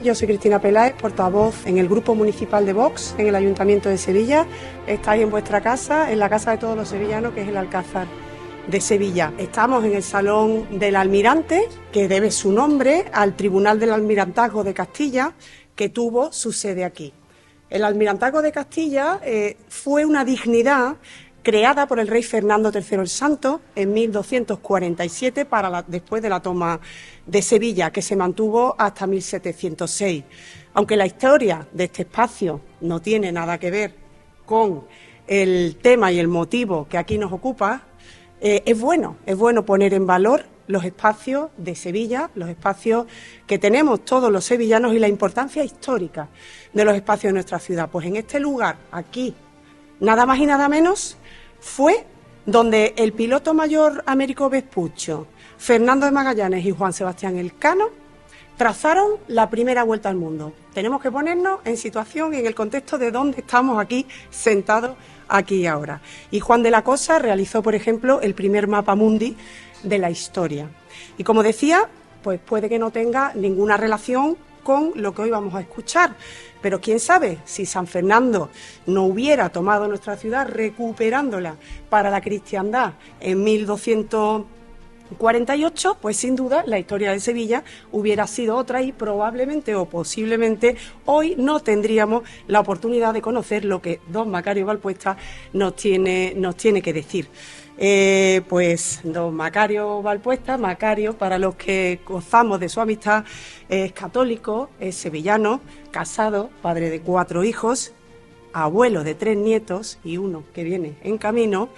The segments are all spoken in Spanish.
Yo soy Cristina Peláez, portavoz en el Grupo Municipal de Vox en el Ayuntamiento de Sevilla. Estáis en vuestra casa, en la casa de todos los sevillanos, que es el Alcázar de Sevilla. Estamos en el Salón del Almirante, que debe su nombre al Tribunal del Almirantazgo de Castilla, que tuvo su sede aquí. El Almirantazgo de Castilla fue una dignidad creada por el rey Fernando III el Santo en 1247 después de la toma de Sevilla, que se mantuvo hasta 1706. Aunque la historia de este espacio no tiene nada que ver con el tema y el motivo que aquí nos ocupa, es bueno poner en valor los espacios de Sevilla, los espacios que tenemos todos los sevillanos y la importancia histórica de los espacios de nuestra ciudad. Pues en este lugar, aquí, nada más y nada menos, fue donde el piloto mayor Américo Vespuccio, Fernando de Magallanes y Juan Sebastián Elcano trazaron la primera vuelta al mundo. Tenemos que ponernos en situación y en el contexto de dónde estamos aquí sentados aquí y ahora. Y Juan de la Cosa realizó, por ejemplo, el primer mapa mundi de la historia. Y como decía, pues puede que no tenga ninguna relación con lo que hoy vamos a escuchar, pero quién sabe si San Fernando no hubiera tomado nuestra ciudad recuperándola para la cristiandad en 1248, pues sin duda la historia de Sevilla hubiera sido otra y probablemente o posiblemente hoy no tendríamos la oportunidad de conocer lo que don Macario Valpuesta nos tiene que decir. Pues don Macario Valpuesta, Macario, para los que gozamos de su amistad, es católico, es sevillano, casado, padre de 4 hijos, abuelo de 3 nietos y uno que viene en camino.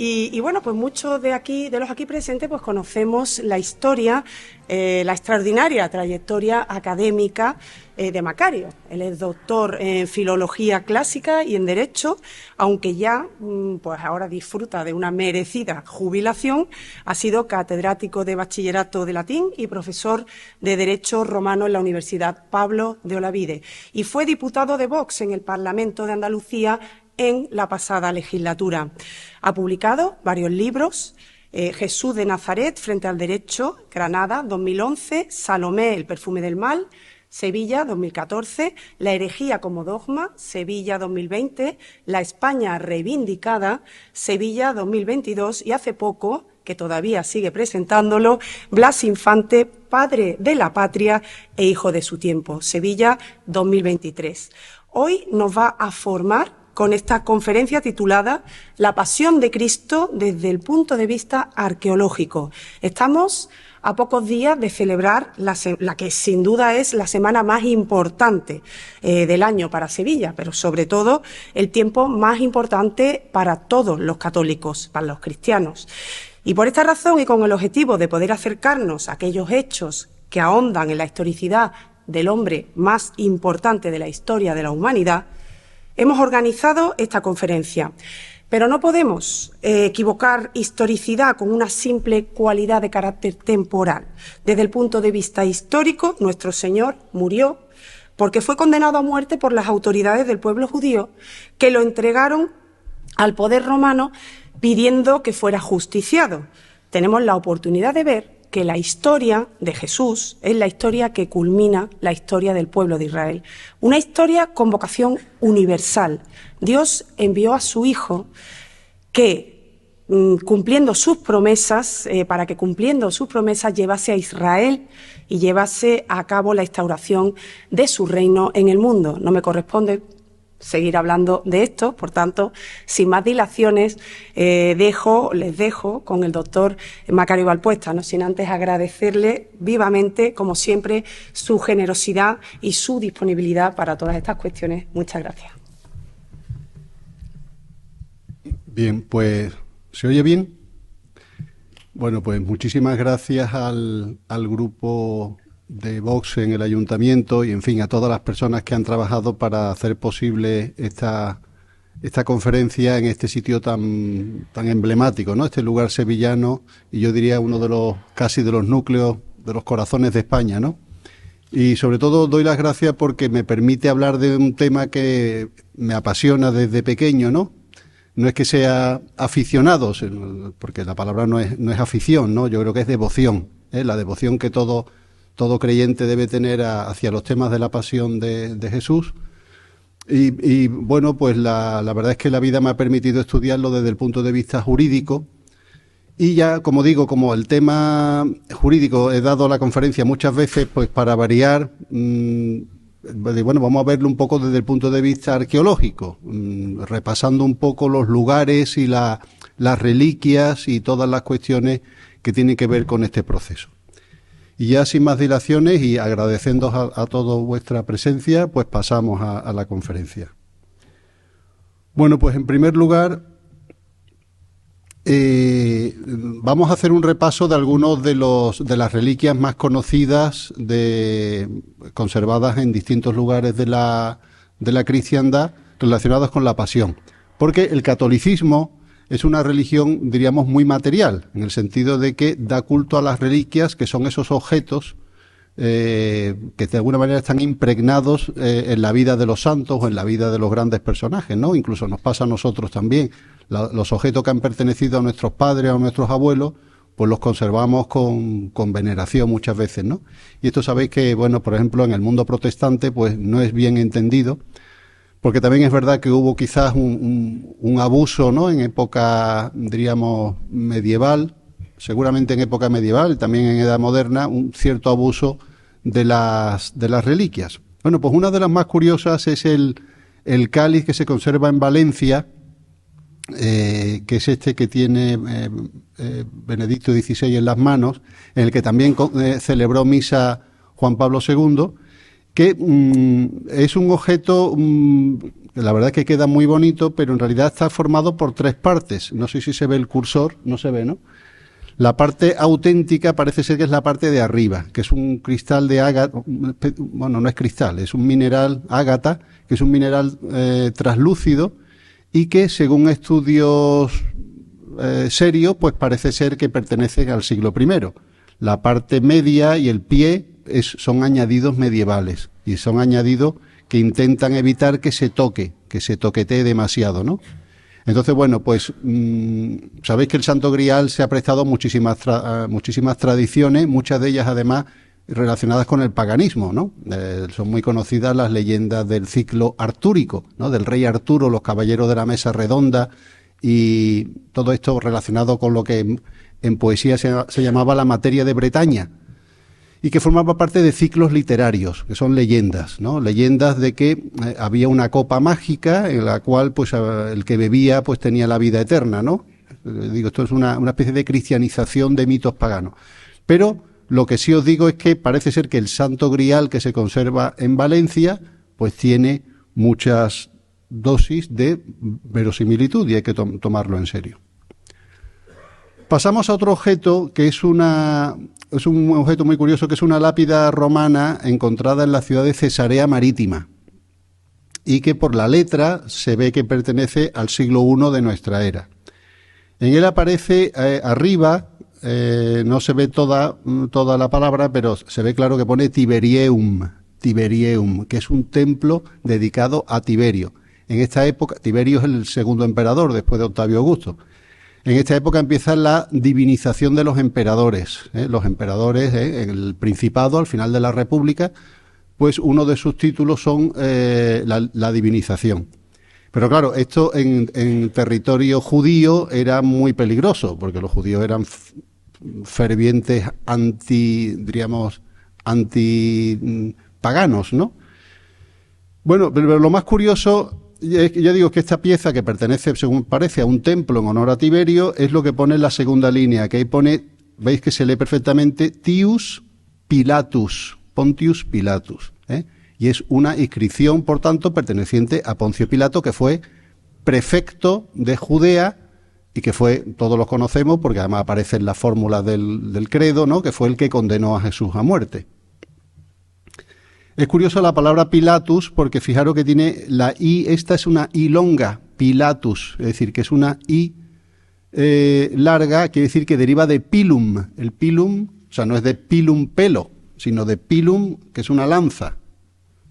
Y bueno, pues muchos de los aquí presentes, pues conocemos la historia, la extraordinaria trayectoria académica de Macario. Él es doctor en Filología Clásica y en Derecho, aunque ya, pues ahora disfruta de una merecida jubilación. Ha sido catedrático de Bachillerato de Latín y profesor de Derecho Romano en la Universidad Pablo de Olavide. Y fue diputado de Vox en el Parlamento de Andalucía en la pasada legislatura. Ha publicado varios libros: Jesús de Nazaret frente al derecho, Granada, 2011, Salomé, el perfume del mal, Sevilla, 2014, La herejía como dogma, Sevilla, 2020, La España reivindicada, Sevilla, 2022, y hace poco, que todavía sigue presentándolo, Blas Infante, padre de la patria e hijo de su tiempo, Sevilla, 2023. Hoy nos va a formar con esta conferencia titulada La Pasión de Cristo desde el punto de vista arqueológico. Estamos a pocos días de celebrar la que sin duda es la semana más importante del año para Sevilla, pero sobre todo el tiempo más importante para todos los católicos, para los cristianos. Y por esta razón y con el objetivo de poder acercarnos a aquellos hechos que ahondan en la historicidad del hombre más importante de la historia de la humanidad, hemos organizado esta conferencia, pero no podemos equivocar historicidad con una simple cualidad de carácter temporal. Desde el punto de vista histórico, nuestro Señor murió porque fue condenado a muerte por las autoridades del pueblo judío, que lo entregaron al poder romano pidiendo que fuera justiciado. Tenemos la oportunidad de ver que la historia de Jesús es la historia que culmina la historia del pueblo de Israel. Una historia con vocación universal. Dios envió a su Hijo que, cumpliendo sus promesas, para que cumpliendo sus promesas llevase a Israel y llevase a cabo la instauración de su reino en el mundo. No me corresponde seguir hablando de esto, por tanto, sin más dilaciones, les dejo con el doctor Macario Valpuesta, no sin antes agradecerle vivamente, como siempre, su generosidad y su disponibilidad para todas estas cuestiones. Muchas gracias. Bien, pues, ¿se oye bien? Bueno, pues muchísimas gracias al grupo de Vox en el Ayuntamiento y, en fin, a todas las personas que han trabajado para hacer posible esta conferencia en este sitio tan emblemático, ¿no? Este lugar sevillano, y yo diría uno de los casi de los núcleos, de los corazones de España, ¿no? Y sobre todo doy las gracias porque me permite hablar de un tema que me apasiona desde pequeño, ¿no? No es que sea aficionado, porque la palabra no es afición, ¿no? Yo creo que es devoción, ¿eh? La devoción que todos todo creyente debe tener hacia los temas de la pasión de Jesús. Y bueno, pues la verdad es que la vida me ha permitido estudiarlo desde el punto de vista jurídico. Y ya, como digo, como el tema jurídico he dado la conferencia muchas veces, pues para variar, bueno, vamos a verlo un poco desde el punto de vista arqueológico, repasando un poco los lugares y las reliquias y todas las cuestiones que tienen que ver con este proceso. Y ya sin más dilaciones y agradeciendo a todos vuestra presencia, pues pasamos a la conferencia. Bueno, pues en primer lugar, vamos a hacer un repaso de algunos de las reliquias más conocidas conservadas en distintos lugares de la cristiandad relacionadas con la pasión. Porque el catolicismo es una religión, diríamos, muy material, en el sentido de que da culto a las reliquias, que son esos objetos que de alguna manera están impregnados en la vida de los santos o en la vida de los grandes personajes, ¿no? Incluso nos pasa a nosotros también. Los objetos que han pertenecido a nuestros padres o a nuestros abuelos, pues los conservamos con veneración muchas veces, ¿no? Y esto sabéis que, bueno, por ejemplo, en el mundo protestante, pues no es bien entendido, porque también es verdad que hubo quizás un abuso, ¿no?, en época, diríamos, medieval, seguramente en época medieval, también en edad moderna, un cierto abuso de las reliquias. Bueno, pues una de las más curiosas es el cáliz que se conserva en Valencia, que es este que tiene Benedicto XVI en las manos, en el que también celebró misa Juan Pablo II, que es un objeto que la verdad es que queda muy bonito, pero en realidad está formado por tres partes. No sé si se ve el cursor, no se ve, ¿no? La parte auténtica parece ser que es la parte de arriba, que es un cristal de ágata, bueno, no es cristal, es un mineral ágata, que es un mineral traslúcido y que, según estudios serios, pues parece ser que pertenece al siglo I. La parte media y el pie son añadidos medievales y son añadidos que intentan evitar que se toquetee demasiado, ¿no? Entonces, bueno, pues sabéis que el Santo Grial se ha prestado muchísimas tradiciones, muchas de ellas además relacionadas con el paganismo, ¿no? Son muy conocidas las leyendas del ciclo artúrico, ¿no?, del rey Arturo, los caballeros de la mesa redonda y todo esto relacionado con lo que en poesía se llamaba la materia de Bretaña, y que formaba parte de ciclos literarios, que son leyendas, ¿no? Leyendas de que había una copa mágica en la cual pues el que bebía pues tenía la vida eterna, ¿no? Digo, esto es una especie de cristianización de mitos paganos. Pero lo que sí os digo es que parece ser que el Santo Grial que se conserva en Valencia pues tiene muchas dosis de verosimilitud y hay que tomarlo en serio. Pasamos a otro objeto que es un objeto muy curioso, que es una lápida romana encontrada en la ciudad de Cesarea Marítima y que por la letra se ve que pertenece al siglo I de nuestra era. En él aparece arriba, no se ve toda la palabra, pero se ve claro que pone Tiberieum, que es un templo dedicado a Tiberio. En esta época, Tiberio es el segundo emperador después de Octavio Augusto. En esta época empieza la divinización de los emperadores. Los emperadores, en el Principado, al final de la República, pues uno de sus títulos son la divinización. Pero claro, esto en territorio judío era muy peligroso, porque los judíos eran fervientes antipaganos, ¿no? Bueno, pero lo más curioso, yo digo que esta pieza, que pertenece, según parece, a un templo en honor a Tiberio, es lo que pone en la segunda línea, que ahí pone, veis que se lee perfectamente, Tius Pilatus, Pontius Pilatus, y es una inscripción, por tanto, perteneciente a Poncio Pilato, que fue prefecto de Judea y que fue, todos los conocemos, porque además aparece en la fórmula del credo, ¿no?, que fue el que condenó a Jesús a muerte. Es curioso la palabra Pilatus, porque fijaros que tiene la I, esta es una I longa, Pilatus, es decir, que es una I larga, quiere decir que deriva de pilum. El pilum, o sea, no es de pilum pelo, sino de pilum, que es una lanza,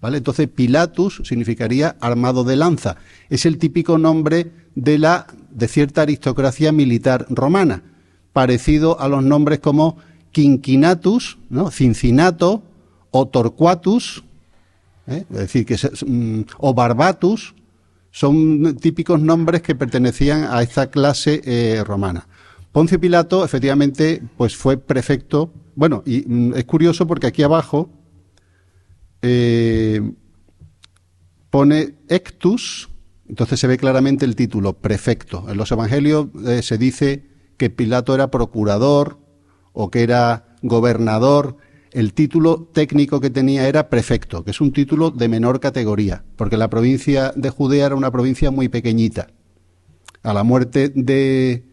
¿vale? Entonces Pilatus significaría armado de lanza. Es el típico nombre de cierta aristocracia militar romana, parecido a los nombres como Quinquinatus, ¿no? Cincinato, o Torquatus, es decir, o Barbatus, son típicos nombres que pertenecían a esta clase romana. Poncio Pilato, efectivamente, pues fue prefecto. Bueno, y es curioso porque aquí abajo pone Ectus, entonces se ve claramente el título, prefecto. En los evangelios se dice que Pilato era procurador o que era gobernador. El título técnico que tenía era prefecto, que es un título de menor categoría, porque la provincia de Judea era una provincia muy pequeñita. A la muerte de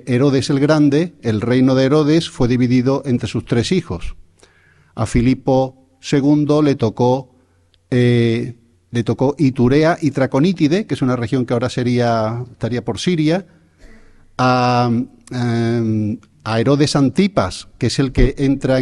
Herodes el Grande, el reino de Herodes fue dividido entre sus 3 hijos. A Filipo II le tocó Iturea y Traconítide, que es una región que ahora estaría por Siria. A Herodes Antipas, que es el que entra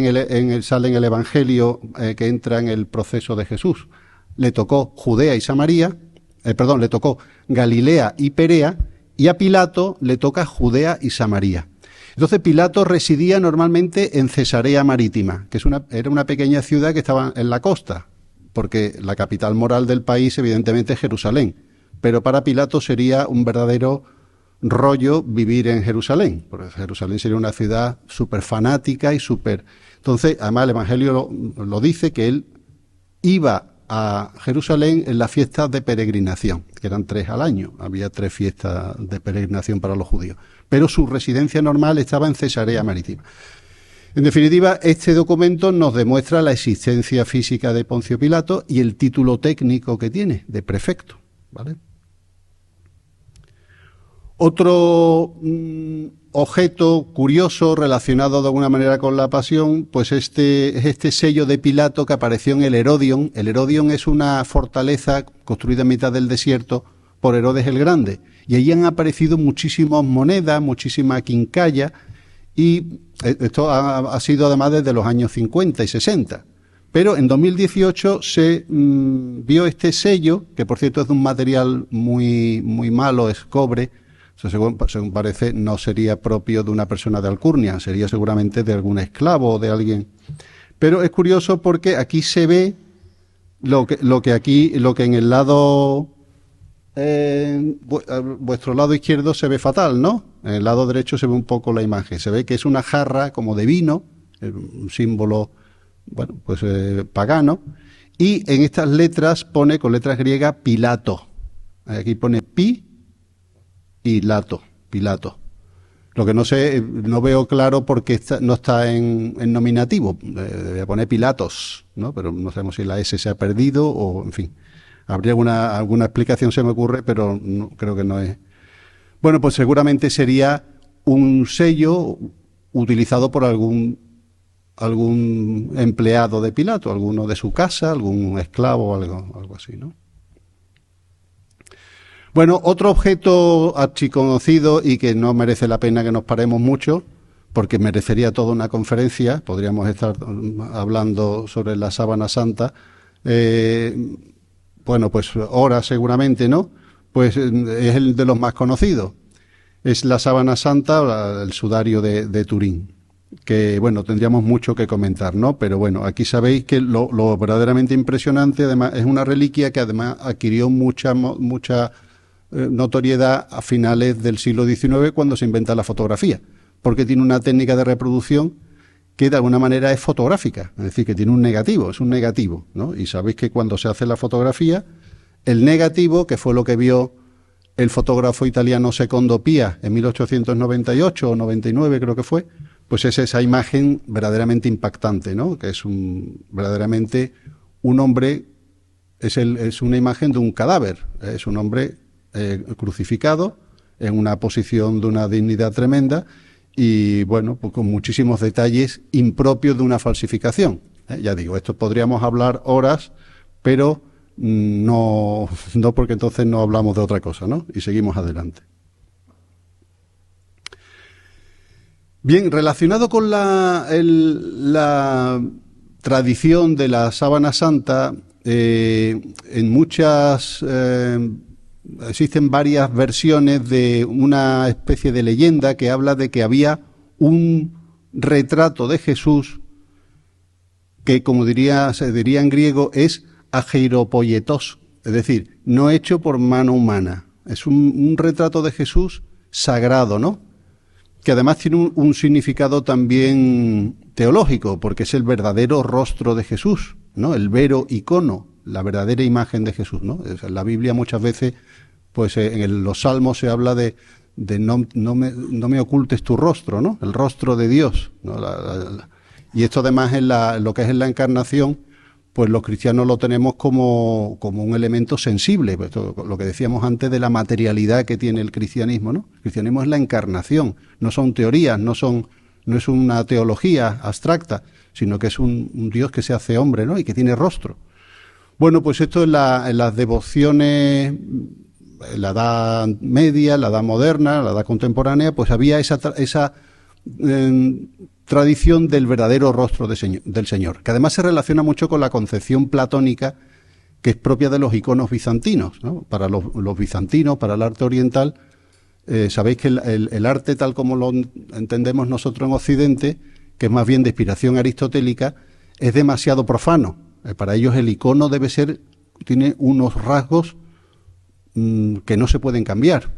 sale en el Evangelio, que entra en el proceso de Jesús, le tocó Judea y Samaria, le tocó Galilea y Perea, y a Pilato le toca Judea y Samaria. Entonces Pilato residía normalmente en Cesarea Marítima, que era una pequeña ciudad que estaba en la costa, porque la capital moral del país evidentemente es Jerusalén, pero para Pilato sería un verdadero rollo vivir en Jerusalén, porque Jerusalén sería una ciudad súper fanática y súper... Entonces, además el Evangelio lo dice, que él iba a Jerusalén en las fiestas de peregrinación, que eran 3 al año, había 3 fiestas de peregrinación para los judíos, pero su residencia normal estaba en Cesarea Marítima. En definitiva, este documento nos demuestra la existencia física de Poncio Pilato y el título técnico que tiene, de prefecto, ¿vale? Otro objeto curioso relacionado de alguna manera con la pasión, pues es este sello de Pilato que apareció en el Herodion. El Herodion es una fortaleza construida en mitad del desierto por Herodes el Grande, y allí han aparecido muchísimas monedas, muchísima quincalla, y esto ha sido además desde los años 50 y 60. Pero en 2018 se vio este sello, que por cierto es de un material muy, muy malo, es cobre. Eso, según parece, no sería propio de una persona de alcurnia, sería seguramente de algún esclavo o de alguien. Pero es curioso porque aquí se ve lo que en el lado, vuestro lado izquierdo se ve fatal, ¿no? En el lado derecho se ve un poco la imagen. Se ve que es una jarra como de vino, un símbolo, bueno, pues pagano, y en estas letras pone con letras griegas Pilato. Aquí pone Pi y Pilato. Lo que no sé, no veo claro por qué no está en nominativo. Debería poner Pilatos, ¿no? Pero no sabemos si la S se ha perdido o, en fin. Habría alguna explicación, se me ocurre, pero no, creo que no es. Bueno, pues seguramente sería un sello utilizado por algún empleado de Pilato, alguno de su casa, algún esclavo o algo así, ¿no? Bueno, otro objeto archiconocido y que no merece la pena que nos paremos mucho, porque merecería toda una conferencia, podríamos estar hablando sobre la sábana santa, bueno, pues horas seguramente, ¿no? Pues es el de los más conocidos. Es la sábana santa, el sudario de Turín, que, bueno, tendríamos mucho que comentar, ¿no? Pero bueno, aquí sabéis que lo verdaderamente impresionante, además, es una reliquia que además adquirió mucha notoriedad a finales del siglo XIX, cuando se inventa la fotografía, porque tiene una técnica de reproducción que de alguna manera es fotográfica, es decir, que tiene un negativo, es un negativo, ¿no? Y sabéis que cuando se hace la fotografía, el negativo, que fue lo que vio el fotógrafo italiano Secondo Pia en 1898 o 99 creo que fue, pues es esa imagen verdaderamente impactante, ¿no? Que es verdaderamente un hombre, es una imagen de un cadáver, es un hombre crucificado en una posición de una dignidad tremenda y, bueno, pues con muchísimos detalles impropios de una falsificación. Ya digo, esto podríamos hablar horas, pero no porque entonces no hablamos de otra cosa, ¿no? Y seguimos adelante. Bien, relacionado con la tradición de la sábana santa, en muchas... existen varias versiones de una especie de leyenda que habla de que había un retrato de Jesús que, como se diría en griego, es ageiropoietos, es decir, no hecho por mano humana. Es un retrato de Jesús sagrado, ¿no? Que además tiene un significado también teológico, porque es el verdadero rostro de Jesús, ¿no? El vero icono, la verdadera imagen de Jesús, ¿no? En la Biblia muchas veces, pues en los Salmos se habla de no me ocultes tu rostro, ¿no? El rostro de Dios, ¿no? Y esto además en lo que es en la encarnación, pues los cristianos lo tenemos como un elemento sensible, pues lo que decíamos antes de la materialidad que tiene el cristianismo, ¿no? El cristianismo es la encarnación, no son teorías, no es una teología abstracta, sino que es un Dios que se hace hombre, ¿no? Y que tiene rostro. Bueno, pues esto en las devociones, en la Edad Media, la Edad Moderna, la Edad Contemporánea, pues había esa tradición del verdadero rostro del Señor, que además se relaciona mucho con la concepción platónica que es propia de los iconos bizantinos, ¿no? Para los bizantinos, para el arte oriental, sabéis que el arte tal como lo entendemos nosotros en Occidente, que es más bien de inspiración aristotélica, es demasiado profano. Para ellos el icono tiene unos rasgos que no se pueden cambiar.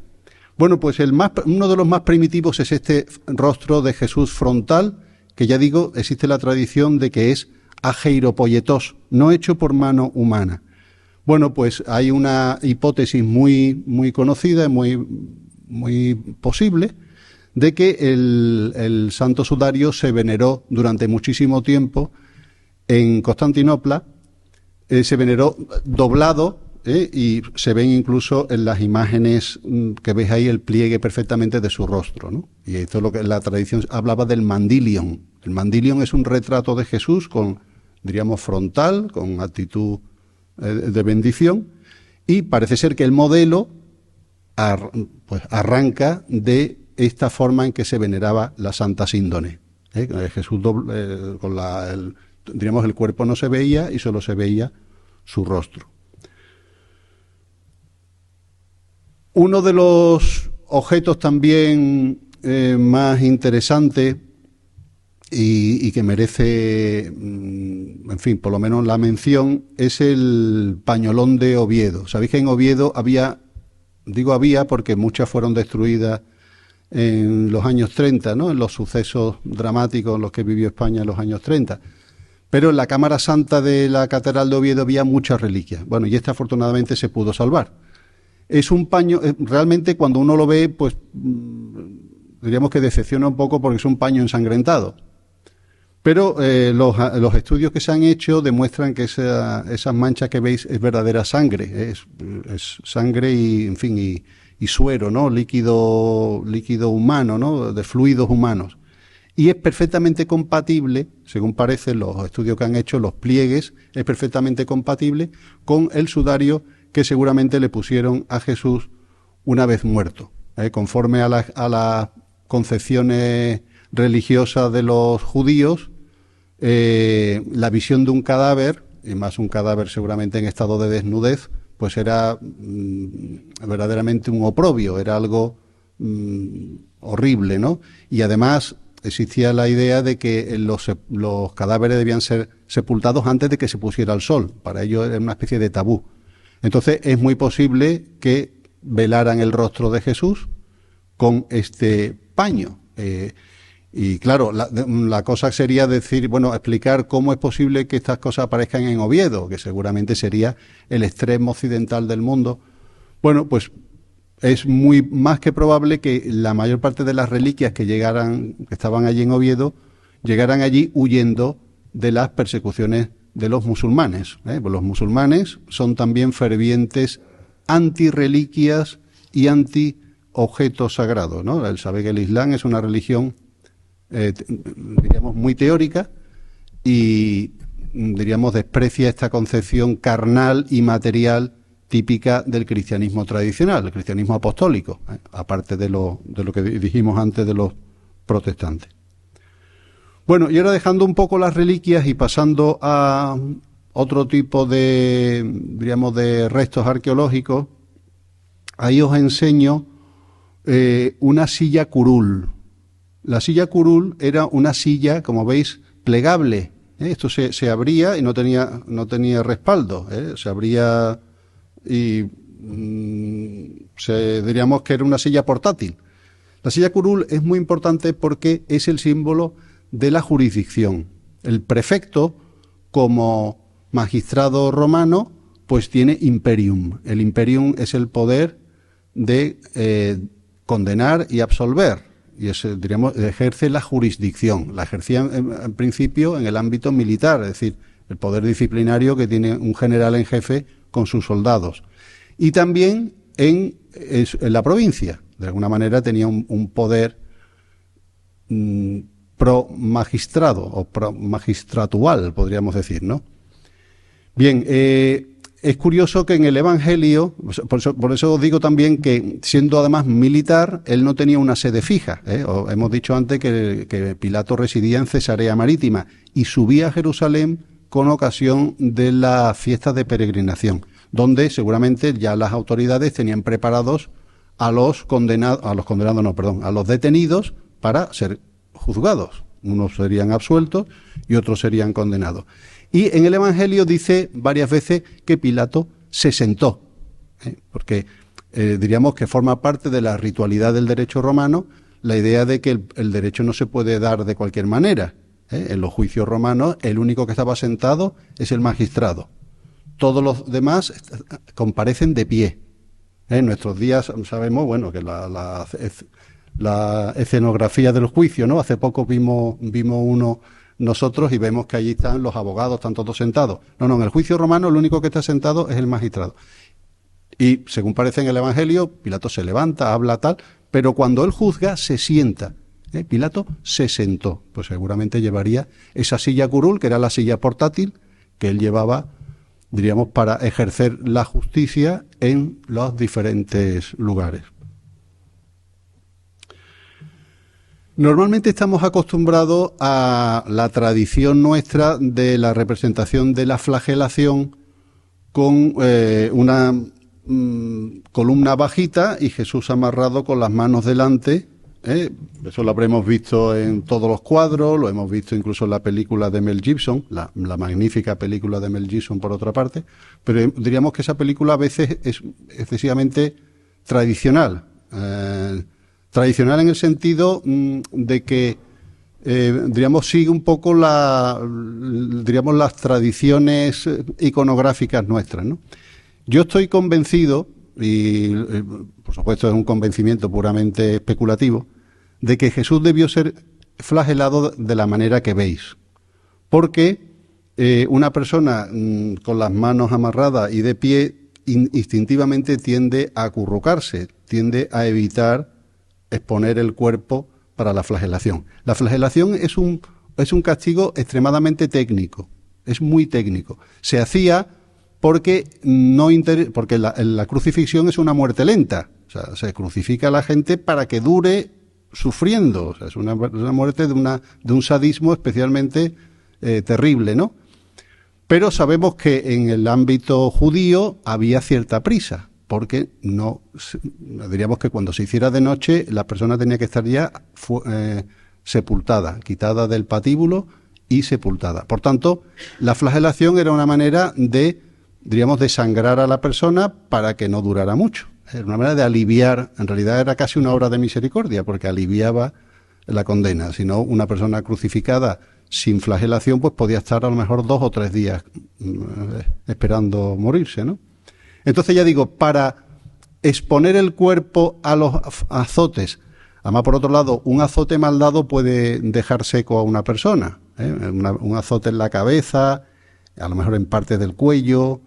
Bueno, pues uno de los más primitivos es este rostro de Jesús frontal, que ya digo, existe la tradición de que es ageiropoietos, no hecho por mano humana. Bueno, pues hay una hipótesis muy, muy conocida, muy, muy posible, de que el santo sudario se veneró durante muchísimo tiempo en Constantinopla, se veneró doblado, y se ven incluso en las imágenes que veis ahí el pliegue perfectamente de su rostro, ¿no? Y esto es lo que la tradición hablaba del mandilion. El mandilion es un retrato de Jesús diríamos, frontal, con actitud de bendición, y parece ser que el modelo pues arranca de esta forma en que se veneraba la Santa Síndone. Jesús diríamos, el cuerpo no se veía y solo se veía su rostro. Uno de los objetos también más interesantes y que merece, en fin, por lo menos la mención, es el pañolón de Oviedo. Sabéis que en Oviedo había porque muchas fueron destruidas en los años 30, ¿no? En los sucesos dramáticos en los que vivió España en los años 30. Pero en la Cámara Santa de la Catedral de Oviedo había muchas reliquias. Bueno, y esta afortunadamente se pudo salvar. Es un paño, realmente cuando uno lo ve, pues diríamos que decepciona un poco porque es un paño ensangrentado. Pero los estudios que se han hecho demuestran que esas manchas que veis es verdadera sangre, es sangre y, en fin, y suero, ¿no? Líquido humano, ¿no? De fluidos humanos. Y es perfectamente compatible, según parecen los estudios que han hecho, los pliegues, es perfectamente compatible con el sudario que seguramente le pusieron a Jesús una vez muerto. Conforme a las concepciones religiosas de los judíos, la visión de un cadáver, y más un cadáver seguramente en estado de desnudez, pues era verdaderamente un oprobio, era algo horrible, ¿no? Y además existía la idea de que los cadáveres debían ser sepultados antes de que se pusiera el sol. Para ello era una especie de tabú. Entonces es muy posible que velaran el rostro de Jesús con este paño. Y claro, la cosa sería explicar cómo es posible que estas cosas aparezcan en Oviedo, que seguramente sería el extremo occidental del mundo. Bueno, pues es más que probable que la mayor parte de las reliquias que estaban allí en Oviedo, llegaran allí huyendo de las persecuciones de los musulmanes. Pues los musulmanes son también fervientes anti-reliquias y anti-objetos sagrados, ¿no? Sabe que el Islam es una religión, diríamos, muy teórica y, diríamos, desprecia esta concepción carnal y material típica del cristianismo tradicional, el cristianismo apostólico, aparte de lo que dijimos antes de los protestantes. Bueno, y ahora dejando un poco las reliquias y pasando a otro tipo de, diríamos, de restos arqueológicos, ahí os enseño una silla curul. La silla curul era una silla, como veis, plegable. Esto se abría y no tenía respaldo. Se abría y diríamos que era una silla portátil. La silla curul es muy importante porque es el símbolo de la jurisdicción. El prefecto, como magistrado romano, pues tiene imperium. El imperium es el poder de condenar y absolver. Y diríamos, ejerce la jurisdicción. La ejercía en principio en el ámbito militar, es decir, el poder disciplinario que tiene un general en jefe con sus soldados. Y también en la provincia. De alguna manera tenía un poder pro magistrado o pro magistratual, podríamos decir, ¿no? Bien, es curioso que en el Evangelio, por eso os digo también que, siendo además militar, él no tenía una sede fija. Hemos dicho antes que Pilato residía en Cesarea Marítima y subía a Jerusalén con ocasión de las fiestas de peregrinación, donde seguramente ya las autoridades tenían preparados a los detenidos para ser juzgados. Unos serían absueltos y otros serían condenados. Y en el Evangelio dice varias veces que Pilato se sentó, porque diríamos que forma parte de la ritualidad del derecho romano la idea de que el derecho no se puede dar de cualquier manera. En los juicios romanos el único que estaba sentado es el magistrado. Todos los demás comparecen de pie. En nuestros días sabemos, bueno, que la escenografía del juicio, ¿no? Hace poco vimos uno nosotros y vemos que allí están los abogados, están todos sentados. No, en el juicio romano el único que está sentado es el magistrado. Y según parece en el Evangelio, Pilato se levanta, habla tal, pero cuando él juzga se sienta. Pilato se sentó, pues seguramente llevaría esa silla curul, que era la silla portátil que él llevaba, diríamos, para ejercer la justicia en los diferentes lugares. Normalmente estamos acostumbrados a la tradición nuestra de la representación de la flagelación con una columna bajita y Jesús amarrado con las manos delante. Eso lo habremos visto en todos los cuadros, lo hemos visto incluso en la película de Mel Gibson, la magnífica película de Mel Gibson por otra parte, pero diríamos que esa película a veces es excesivamente tradicional. Tradicional en el sentido de que, diríamos, sigue un poco las tradiciones iconográficas nuestras, ¿no? Yo estoy convencido, y por supuesto es un convencimiento puramente especulativo, de que Jesús debió ser flagelado de la manera que veis. Porque una persona con las manos amarradas y de pie instintivamente tiende a acurrucarse, tiende a evitar exponer el cuerpo para la flagelación. La flagelación es un castigo extremadamente técnico, es muy técnico. Se hacía porque la crucifixión es una muerte lenta, o sea, se crucifica a la gente para que dure sufriendo, o sea, es una muerte de un sadismo especialmente terrible, ¿no? Pero sabemos que en el ámbito judío había cierta prisa, porque diríamos que cuando se hiciera de noche la persona tenía que estar ya sepultada, quitada del patíbulo y sepultada. Por tanto, la flagelación era una manera de sangrar a la persona para que no durara mucho. Era una manera de aliviar, en realidad era casi una obra de misericordia, porque aliviaba la condena. Si no, una persona crucificada sin flagelación, pues podía estar a lo mejor 2 o 3 días esperando morirse, ¿no? Entonces ya digo, para exponer el cuerpo a los azotes, además por otro lado, un azote mal dado puede dejar seco a una persona, un azote en la cabeza, a lo mejor en partes del cuello,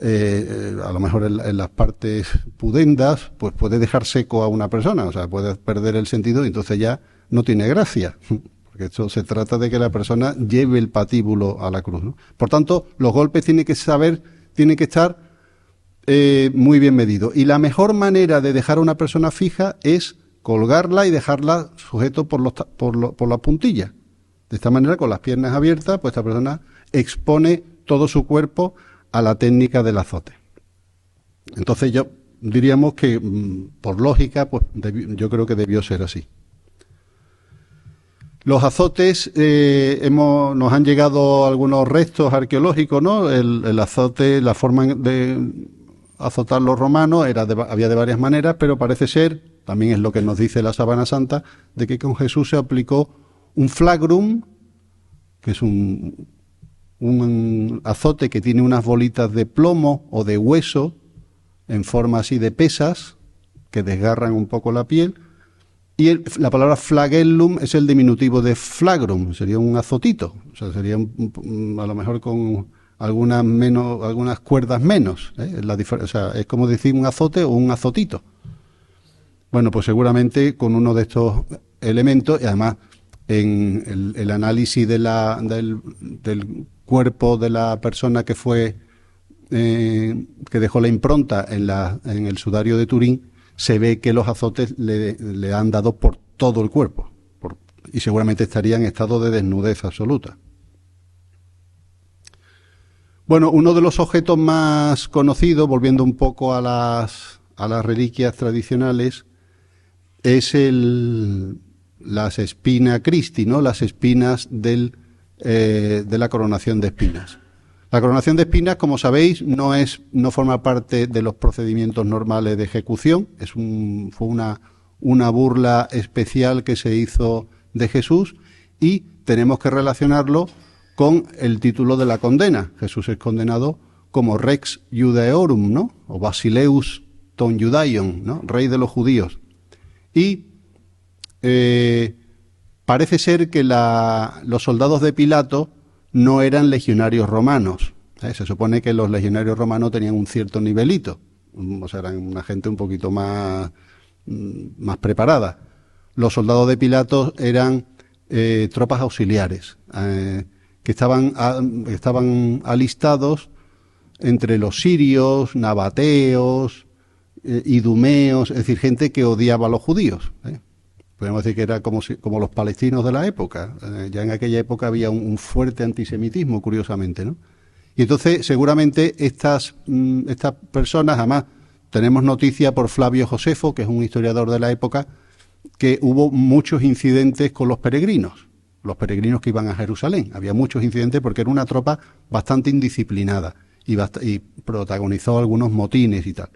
a lo mejor en las partes pudendas, pues puede dejar seco a una persona, o sea, puede perder el sentido y entonces ya no tiene gracia, porque esto se trata de que la persona lleve el patíbulo a la cruz, ¿no? Por tanto, los golpes tienen que estar muy bien medido. Y la mejor manera de dejar a una persona fija es colgarla y dejarla sujeto por las puntillas. De esta manera, con las piernas abiertas, pues esta persona expone todo su cuerpo a la técnica del azote. Entonces diríamos que, por lógica, pues yo creo que debió ser así. Los azotes, nos han llegado algunos restos arqueológicos, ¿no? El azote, la forma de azotar los romanos había de varias maneras, pero parece ser, también es lo que nos dice la Sábana Santa, de que con Jesús se aplicó un flagrum, que es un azote que tiene unas bolitas de plomo o de hueso en forma así de pesas que desgarran un poco la piel. Y la palabra flagellum es el diminutivo de flagrum, sería un azotito, o sea, sería a lo mejor con algunas cuerdas menos, ¿eh? O sea, es como decir un azote o un azotito. Bueno, pues seguramente con uno de estos elementos, y además en el análisis del cuerpo de la persona que fue que dejó la impronta en el sudario de Turín, se ve que los azotes le han dado por todo el cuerpo y seguramente estaría en estado de desnudez absoluta. Bueno, uno de los objetos más conocidos, volviendo un poco a las reliquias tradicionales, es las spina Christi, ¿no? Las espinas de la coronación de espinas. La coronación de espinas, como sabéis, no forma parte de los procedimientos normales de ejecución. Fue una burla especial que se hizo de Jesús y tenemos que relacionarlo con el título de la condena. Jesús es condenado como Rex Judaeorum, ¿no? O Basileus ton Judaion, ¿no? Rey de los judíos. Y parece ser que los soldados de Pilato no eran legionarios romanos. Se supone que los legionarios romanos tenían un cierto nivelito, o sea, eran una gente un poquito más preparada. Los soldados de Pilato eran tropas auxiliares, que estaban alistados entre los sirios, nabateos, idumeos, es decir, gente que odiaba a los judíos. Podemos decir que era como los palestinos de la época. Ya en aquella época había un fuerte antisemitismo, curiosamente, ¿no? Y entonces, seguramente, estas personas, además, tenemos noticia por Flavio Josefo, que es un historiador de la época, que hubo muchos incidentes con los peregrinos que iban a Jerusalén. Había muchos incidentes porque era una tropa bastante indisciplinada y protagonizó algunos motines y tal.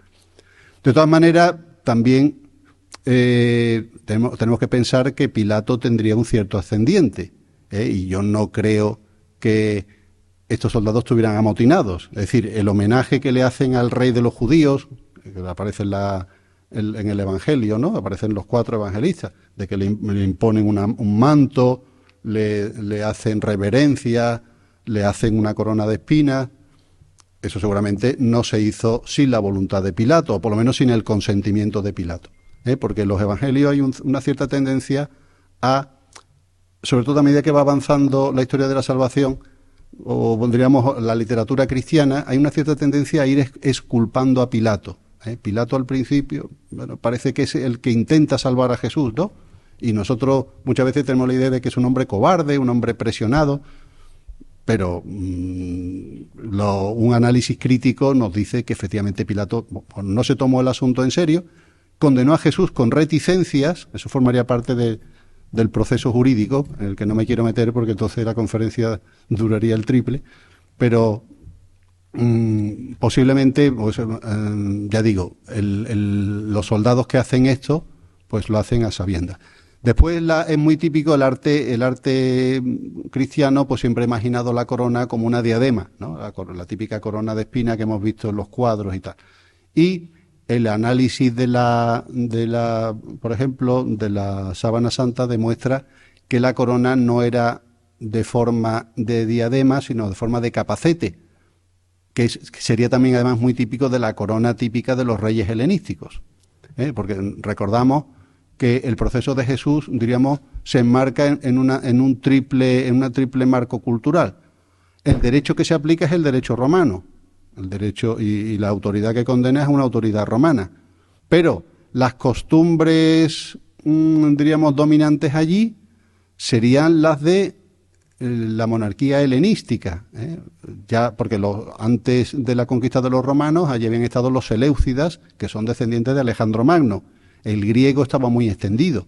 De todas maneras, también tenemos que pensar que Pilato tendría un cierto ascendiente, y yo no creo que estos soldados estuvieran amotinados. Es decir, el homenaje que le hacen al rey de los judíos, que aparece en el Evangelio, ¿no? Aparecen los 4 evangelistas, de que le imponen un manto, le hacen reverencia, le hacen una corona de espinas. Eso seguramente no se hizo sin la voluntad de Pilato, o por lo menos sin el consentimiento de Pilato. Porque en los evangelios hay una cierta tendencia sobre todo a medida que va avanzando la historia de la salvación, o pondríamos la literatura cristiana, hay una cierta tendencia a ir exculpando a Pilato. Pilato al principio, bueno, parece que es el que intenta salvar a Jesús, ¿no? Y nosotros muchas veces tenemos la idea de que es un hombre cobarde, un hombre presionado, pero un análisis crítico nos dice que efectivamente Pilato no se tomó el asunto en serio, condenó a Jesús con reticencias, eso formaría parte del proceso jurídico, en el que no me quiero meter porque entonces la conferencia duraría el triple, pero posiblemente, pues, ya digo, los soldados que hacen esto, pues lo hacen a sabiendas. Después es muy típico el arte cristiano, pues siempre ha imaginado la corona como una diadema, ¿no? La típica corona de espina que hemos visto en los cuadros y tal. Y el análisis por ejemplo, de la Sábana Santa demuestra que la corona no era de forma de diadema, sino de forma de capacete, que sería también además muy típico de la corona típica de los reyes helenísticos, porque recordamos que el proceso de Jesús, diríamos, se enmarca en una triple marco cultural. El derecho que se aplica es el derecho romano. El derecho y la autoridad que condena es una autoridad romana. Pero las costumbres, diríamos, dominantes allí serían las de la monarquía helenística, ya porque antes de la conquista de los romanos allí habían estado los seleucidas, que son descendientes de Alejandro Magno. El griego estaba muy extendido,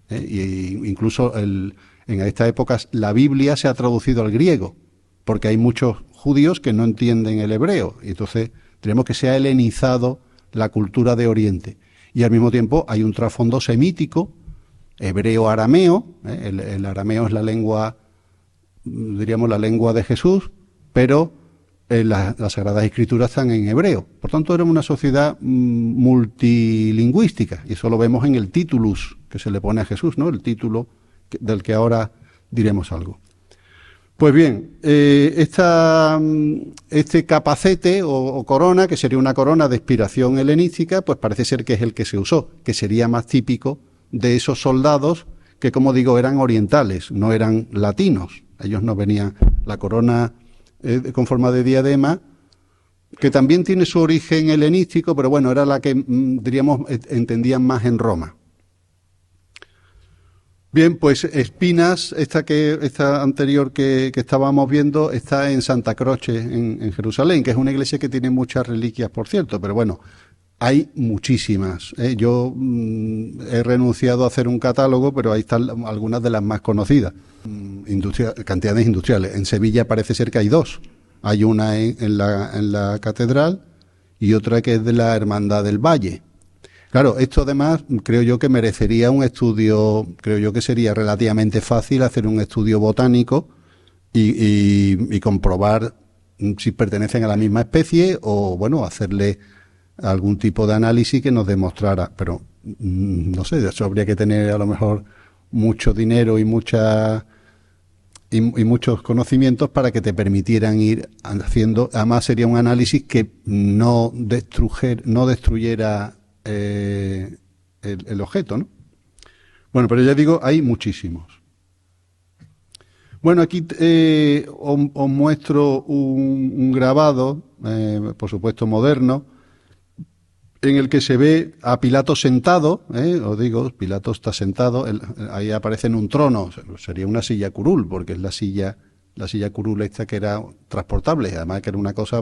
y incluso en En esta época la Biblia se ha traducido al griego, porque hay muchos judíos que no entienden el hebreo, y entonces tenemos que se ha helenizado la cultura de Oriente. Y al mismo tiempo hay un trasfondo semítico, hebreo-arameo, el arameo es la lengua, diríamos, la lengua de Jesús, pero las Sagradas Escrituras están en hebreo. Por tanto, era una sociedad multilingüística, y eso lo vemos en el titulus que se le pone a Jesús, ¿no? El título del que ahora diremos algo. Pues bien, este capacete o corona, que sería una corona de inspiración helenística, pues parece ser que es el que se usó, que sería más típico de esos soldados que, como digo, eran orientales, no eran latinos. Ellos no venían. La corona con forma de diadema, que también tiene su origen helenístico, pero bueno, era la que, diríamos, entendían más en Roma. Bien, pues Espinas, esta anterior que estábamos viendo, está en Santa Croce, en Jerusalén, que es una iglesia que tiene muchas reliquias, por cierto, pero bueno, hay muchísimas. Yo he renunciado a hacer un catálogo, pero ahí están algunas de las más conocidas. Cantidades industriales. En Sevilla parece ser que hay dos. Hay una en la catedral y otra que es de la Hermandad del Valle. Claro, esto además creo yo que merecería un estudio, creo yo que sería relativamente fácil hacer un estudio botánico y comprobar si pertenecen a la misma especie o, bueno, hacerle algún tipo de análisis que nos demostrara, pero no sé, eso habría que tener a lo mejor mucho dinero y muchos conocimientos para que te permitieran ir haciendo. Además sería un análisis que no destruyera el objeto, ¿no? Bueno, pero ya digo, hay muchísimos. Bueno, aquí os muestro un grabado, por supuesto moderno, en el que se ve a Pilato sentado, os digo, Pilato está sentado, ahí aparece en un trono, sería una silla curul, porque es la silla curul esta que era transportable, además que era una cosa,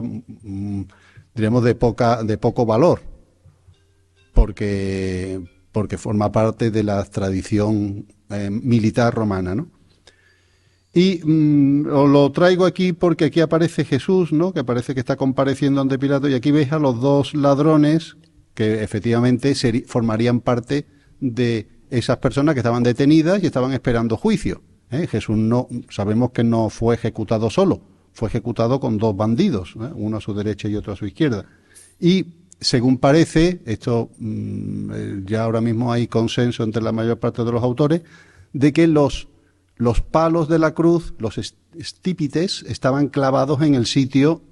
diríamos, de poco valor, porque forma parte de la tradición militar romana, ¿no? Y os lo traigo aquí porque aquí aparece Jesús, ¿no? Que parece que está compareciendo ante Pilato, y aquí veis a los dos ladrones que efectivamente formarían parte de esas personas que estaban detenidas y estaban esperando juicio. Jesús sabemos que no fue ejecutado solo, fue ejecutado con dos bandidos, uno a su derecha y otro a su izquierda. Y según parece, esto ya ahora mismo hay consenso entre la mayor parte de los autores, de que los palos de la cruz, los estípites, estaban clavados en el sitio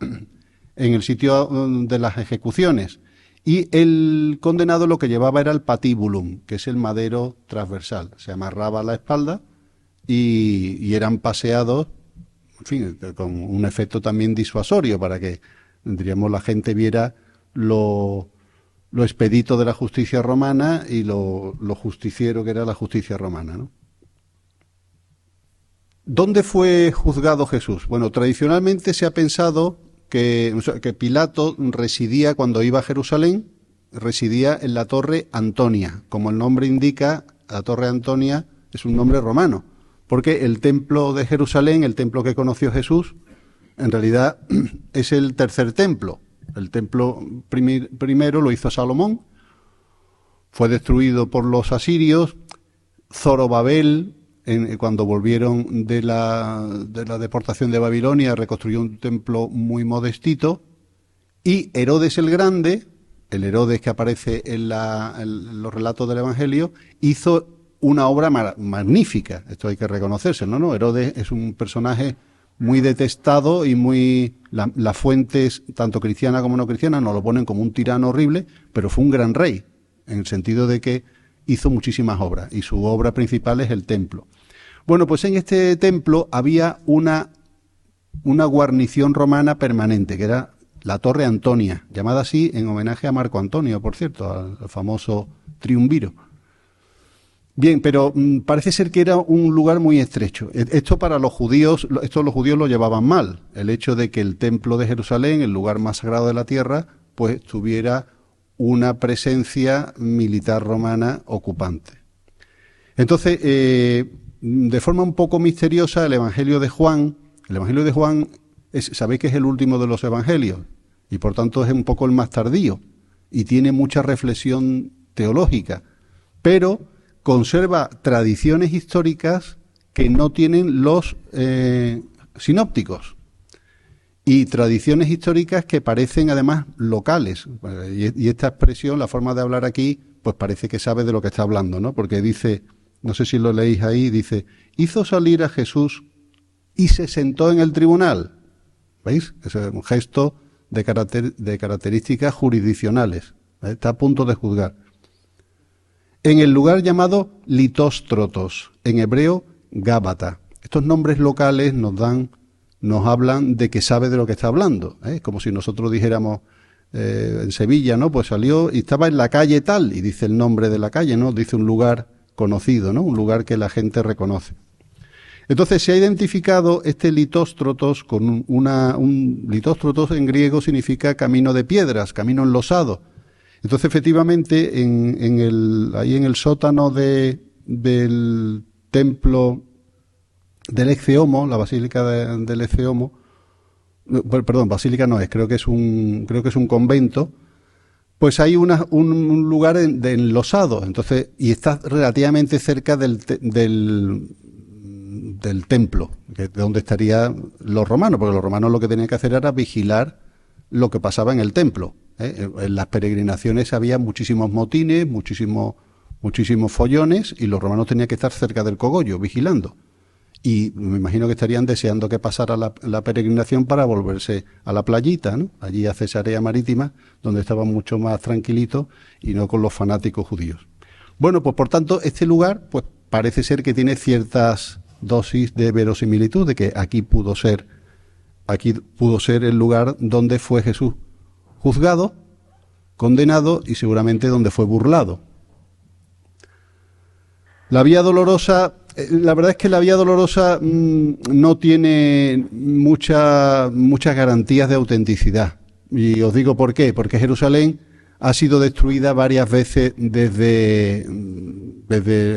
de las ejecuciones. Y el condenado lo que llevaba era el patibulum, que es el madero transversal. Se amarraba a la espalda y eran paseados, en fin, con un efecto también disuasorio para que, diríamos, la gente viera lo expedito de la justicia romana y lo justiciero que era la justicia romana, ¿no? ¿Dónde fue juzgado Jesús? Bueno, tradicionalmente se ha pensado que Pilato residía, cuando iba a Jerusalén, residía en la Torre Antonia. Como el nombre indica, la Torre Antonia es un nombre romano, porque el templo de Jerusalén, el templo que conoció Jesús, en realidad es el tercer templo. El templo primero lo hizo Salomón, fue destruido por los asirios. Zorobabel, cuando volvieron de la deportación de Babilonia, reconstruyó un templo muy modestito, y Herodes el Grande, el Herodes que aparece en los relatos del Evangelio, hizo una obra magnífica. Esto hay que reconocérselo, ¿no? Herodes es un personaje muy detestado y las fuentes, tanto cristianas como no cristianas, nos lo ponen como un tirano horrible, pero fue un gran rey, en el sentido de que hizo muchísimas obras, y su obra principal es el templo. Bueno, pues en este templo había una guarnición romana permanente, que era la Torre Antonia, llamada así en homenaje a Marco Antonio, por cierto, al famoso triunviro. Bien, pero parece ser que era un lugar muy estrecho. Esto los judíos lo llevaban mal, el hecho de que el templo de Jerusalén, el lugar más sagrado de la tierra, pues tuviera una presencia militar romana ocupante. Entonces, de forma un poco misteriosa, el Evangelio de Juan sabéis que es el último de los evangelios y por tanto es un poco el más tardío y tiene mucha reflexión teológica, pero conserva tradiciones históricas que no tienen los sinópticos y tradiciones históricas que parecen además locales. Y esta expresión, la forma de hablar aquí, pues parece que sabe de lo que está hablando, ¿no? Porque dice, no sé si lo leéis ahí, dice, hizo salir a Jesús y se sentó en el tribunal. ¿Veis? Es un gesto de características jurisdiccionales. Está a punto de juzgar. En el lugar llamado Litóstrotos, en hebreo Gábata. Estos nombres locales nos hablan de que sabe de lo que está hablando. Como si nosotros dijéramos en Sevilla, ¿no? Pues salió y estaba en la calle tal, y dice el nombre de la calle, ¿no? Dice un lugar conocido, ¿no? Un lugar que la gente reconoce. Entonces se ha identificado este Litóstrotos con un Litóstrotos en griego significa camino de piedras, camino enlosado. Entonces efectivamente ahí en el sótano del templo del Ecce Homo, la basílica del Ecce Homo, perdón, basílica no es, creo que es un convento, pues hay un lugar de enlosado, entonces, y está relativamente cerca del templo, de donde estarían los romanos, porque los romanos lo que tenían que hacer era vigilar lo que pasaba en el templo. En las peregrinaciones había muchísimos motines, muchísimos follones, y los romanos tenían que estar cerca del cogollo, vigilando. Y me imagino que estarían deseando que pasara la peregrinación para volverse a la playita, ¿no? Allí a Cesarea Marítima, donde estaban mucho más tranquilitos y no con los fanáticos judíos. Bueno, pues por tanto, este lugar pues parece ser que tiene ciertas dosis de verosimilitud, de que aquí pudo ser el lugar donde fue Jesús juzgado, condenado y seguramente donde fue burlado. La Vía Dolorosa, la verdad es que la Vía Dolorosa no tiene muchas garantías de autenticidad. Y os digo por qué. Porque Jerusalén ha sido destruida varias veces desde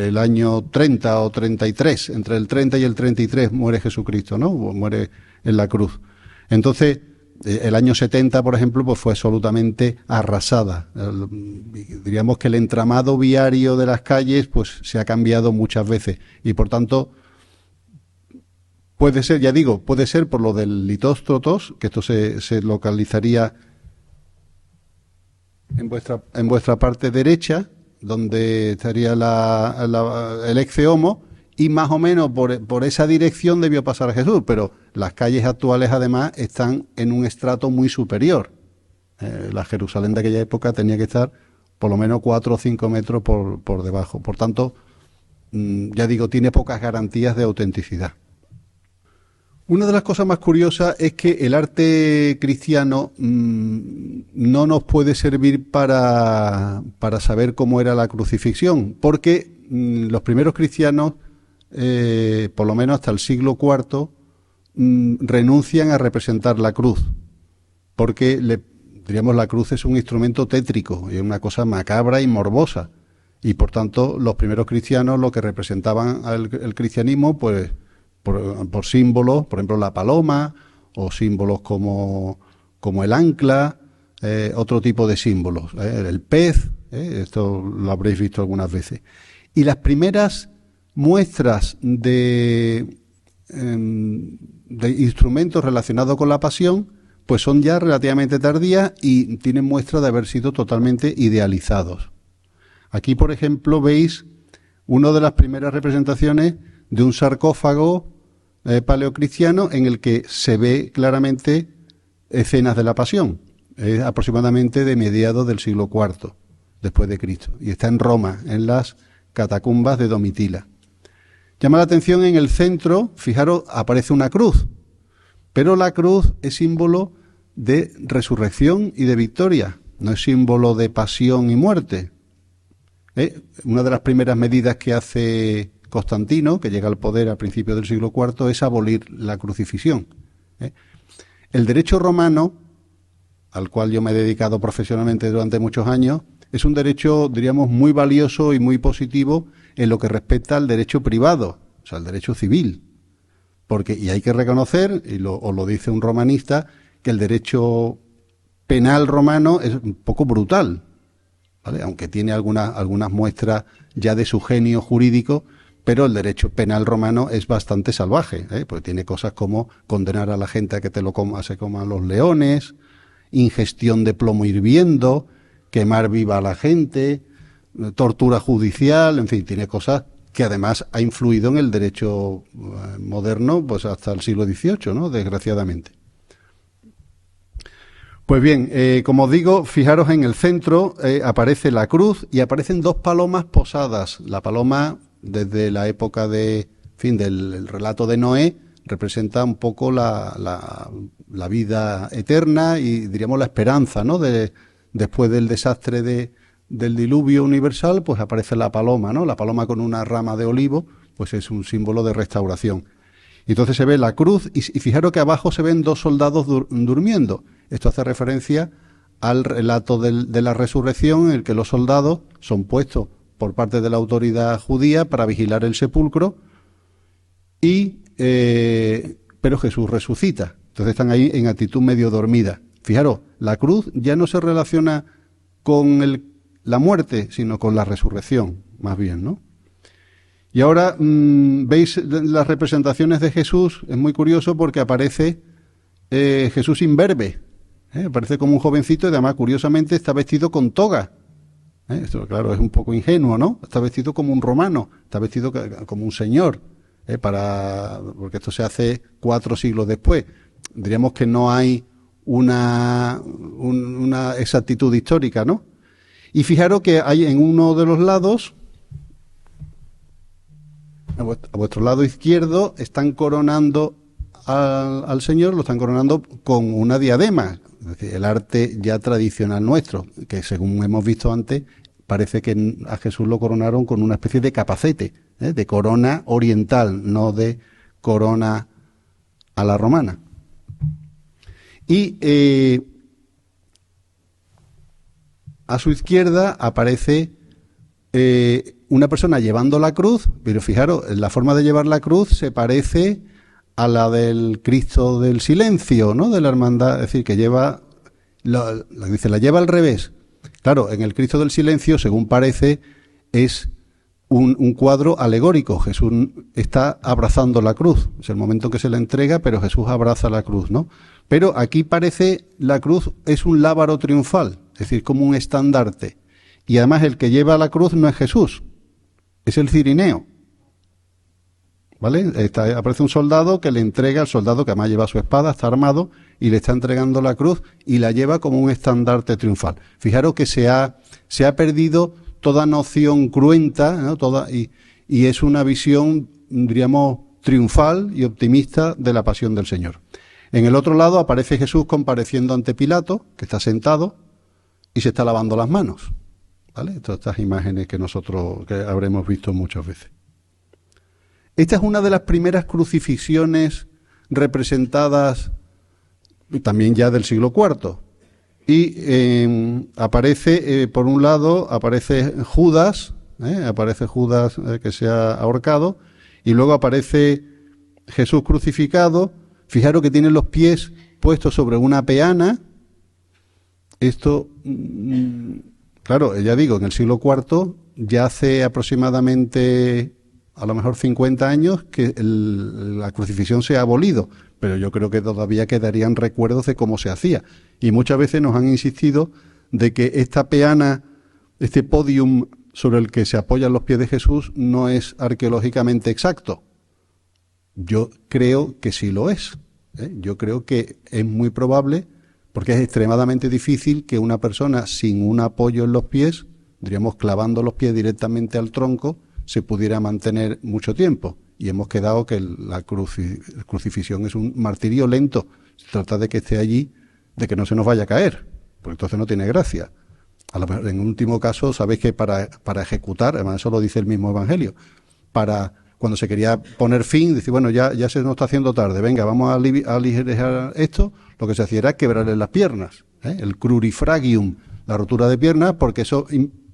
el año 30 o 33. Entre el 30 y el 33 muere Jesucristo, ¿no? Muere en la cruz. Entonces, el año 70, por ejemplo, pues fue absolutamente arrasada. Diríamos que el entramado viario de las calles pues se ha cambiado muchas veces y por tanto puede ser, ya digo, puede ser por lo del Litóstrotos, que esto se localizaría en vuestra parte derecha, donde estaría el Ecce Homo, y más o menos por esa dirección debió pasar Jesús, pero las calles actuales además están en un estrato muy superior. La Jerusalén de aquella época tenía que estar por lo menos 4 o 5 metros por debajo. Por tanto, ya digo, tiene pocas garantías de autenticidad. Una de las cosas más curiosas es que el arte cristiano no nos puede servir para saber cómo era la crucifixión, porque los primeros cristianos, por lo menos hasta el siglo IV, renuncian a representar la cruz, porque diríamos la cruz es un instrumento tétrico, es una cosa macabra y morbosa, y por tanto los primeros cristianos lo que representaban el cristianismo, pues por símbolos, por ejemplo la paloma, o símbolos como el ancla, otro tipo de símbolos, el pez, esto lo habréis visto algunas veces. Y las primeras muestras de instrumentos relacionados con la pasión, pues son ya relativamente tardías y tienen muestra de haber sido totalmente idealizados. Aquí, por ejemplo, veis una de las primeras representaciones de un sarcófago paleocristiano en el que se ve claramente escenas de la pasión, aproximadamente de mediados del siglo IV después de Cristo, y está en Roma, en las catacumbas de Domitila. Llama la atención en el centro, fijaros, aparece una cruz, pero la cruz es símbolo de resurrección y de victoria, no es símbolo de pasión y muerte. Una de las primeras medidas que hace Constantino, que llega al poder a principios del siglo IV, es abolir la crucifixión. El derecho romano, al cual yo me he dedicado profesionalmente durante muchos años, es un derecho, diríamos, muy valioso y muy positivo en lo que respecta al derecho privado. o sea, el derecho civil. Porque, y hay que reconocer, os lo dice un romanista, que el derecho penal romano es un poco brutal, ¿vale? Aunque tiene algunas muestras ya de su genio jurídico, pero el derecho penal romano es bastante salvaje, porque tiene cosas como condenar a la gente a que se coman los leones, ingestión de plomo hirviendo, quemar viva a la gente, tortura judicial, en fin, tiene cosas que además ha influido en el derecho moderno pues hasta el siglo XVIII, ¿no? Desgraciadamente. Pues bien, como os digo, fijaros en el centro aparece la cruz y aparecen dos palomas posadas. La paloma, desde la época del relato de Noé, representa un poco la vida eterna y, diríamos, la esperanza, ¿no? Después del desastre del diluvio universal, pues aparece la paloma, ¿no? La paloma con una rama de olivo, pues es un símbolo de restauración. Y entonces se ve la cruz y fijaros que abajo se ven dos soldados durmiendo. Esto hace referencia al relato de la resurrección, en el que los soldados son puestos por parte de la autoridad judía para vigilar el sepulcro, pero Jesús resucita. Entonces están ahí en actitud medio dormida. Fijaros, la cruz ya no se relaciona con la muerte, sino con la resurrección, más bien, ¿no? Y ahora veis las representaciones de Jesús, es muy curioso porque aparece Jesús imberbe, aparece como un jovencito y además, curiosamente, está vestido con toga. Esto, claro, es un poco ingenuo, ¿no? Está vestido como un romano, está vestido como un señor, porque esto se hace 4 siglos después. Diríamos que no hay una exactitud histórica, ¿no? Y fijaros que hay en uno de los lados, a vuestro lado izquierdo, están coronando al Señor, lo están coronando con una diadema, es decir, el arte ya tradicional nuestro, que según hemos visto antes, parece que a Jesús lo coronaron con una especie de capacete, de corona oriental, no de corona a la romana. Y a su izquierda aparece una persona llevando la cruz, pero fijaros, la forma de llevar la cruz se parece a la del Cristo del Silencio, ¿no? De la hermandad, es decir, que lleva, la lleva al revés. Claro, en el Cristo del Silencio, según parece, es un cuadro alegórico. Jesús está abrazando la cruz. Es el momento en que se le entrega, pero Jesús abraza la cruz, ¿no? Pero aquí parece la cruz es un lábaro triunfal, es decir, como un estandarte. Y además el que lleva la cruz no es Jesús, es el cirineo. ¿Vale? Aparece un soldado que le entrega al soldado, que además lleva su espada, está armado, y le está entregando la cruz y la lleva como un estandarte triunfal. Fijaros que se ha perdido toda noción cruenta, ¿no? Y es una visión, diríamos, triunfal y optimista de la pasión del Señor. En el otro lado aparece Jesús compareciendo ante Pilato, que está sentado y se está lavando las manos. ¿Vale? Todas estas imágenes que habremos visto muchas veces. Esta es una de las primeras crucifixiones representadas también ya del siglo IV. Y aparece, por un lado, aparece Judas que se ha ahorcado, y luego aparece Jesús crucificado. Fijaros que tiene los pies puestos sobre una peana. Esto, claro, ya digo, en el siglo IV, ya hace aproximadamente, a lo mejor 50 años, que la crucifixión se ha abolido, pero yo creo que todavía quedarían recuerdos de cómo se hacía. Y muchas veces nos han insistido de que esta peana, este podium sobre el que se apoyan los pies de Jesús, no es arqueológicamente exacto. Yo creo que sí lo es. Yo creo que es muy probable, porque es extremadamente difícil que una persona sin un apoyo en los pies, diríamos clavando los pies directamente al tronco, se pudiera mantener mucho tiempo. Y hemos quedado que la crucifixión es un martirio lento. Se trata de que esté allí, de que no se nos vaya a caer, porque entonces no tiene gracia. A lo mejor, en último caso, sabéis que para ejecutar, además eso lo dice el mismo Evangelio, cuando se quería poner fin, decir, bueno, ya se nos está haciendo tarde, venga, vamos a aligerar esto, lo que se hacía era quebrarle las piernas, el crurifragium, la rotura de piernas, porque eso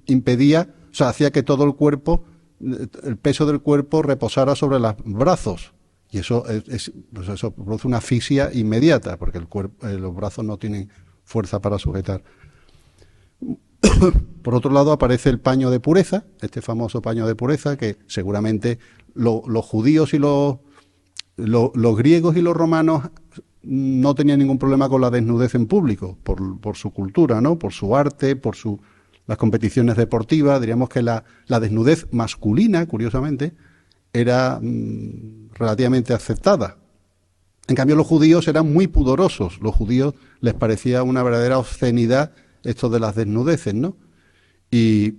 impedía, o sea, hacía que todo el cuerpo el peso del cuerpo reposara sobre los brazos. Y eso, pues eso produce una asfixia inmediata, porque los brazos no tienen fuerza para sujetar. Por otro lado, aparece el paño de pureza, este famoso paño de pureza, que seguramente los judíos y los griegos y los romanos no tenían ningún problema con la desnudez en público, por su cultura, ¿no? Por su arte, por las competiciones deportivas. Diríamos que la desnudez masculina, curiosamente, era relativamente aceptada. En cambio, los judíos eran muy pudorosos. Los judíos les parecía una verdadera obscenidad esto de las desnudeces, ¿no? Y,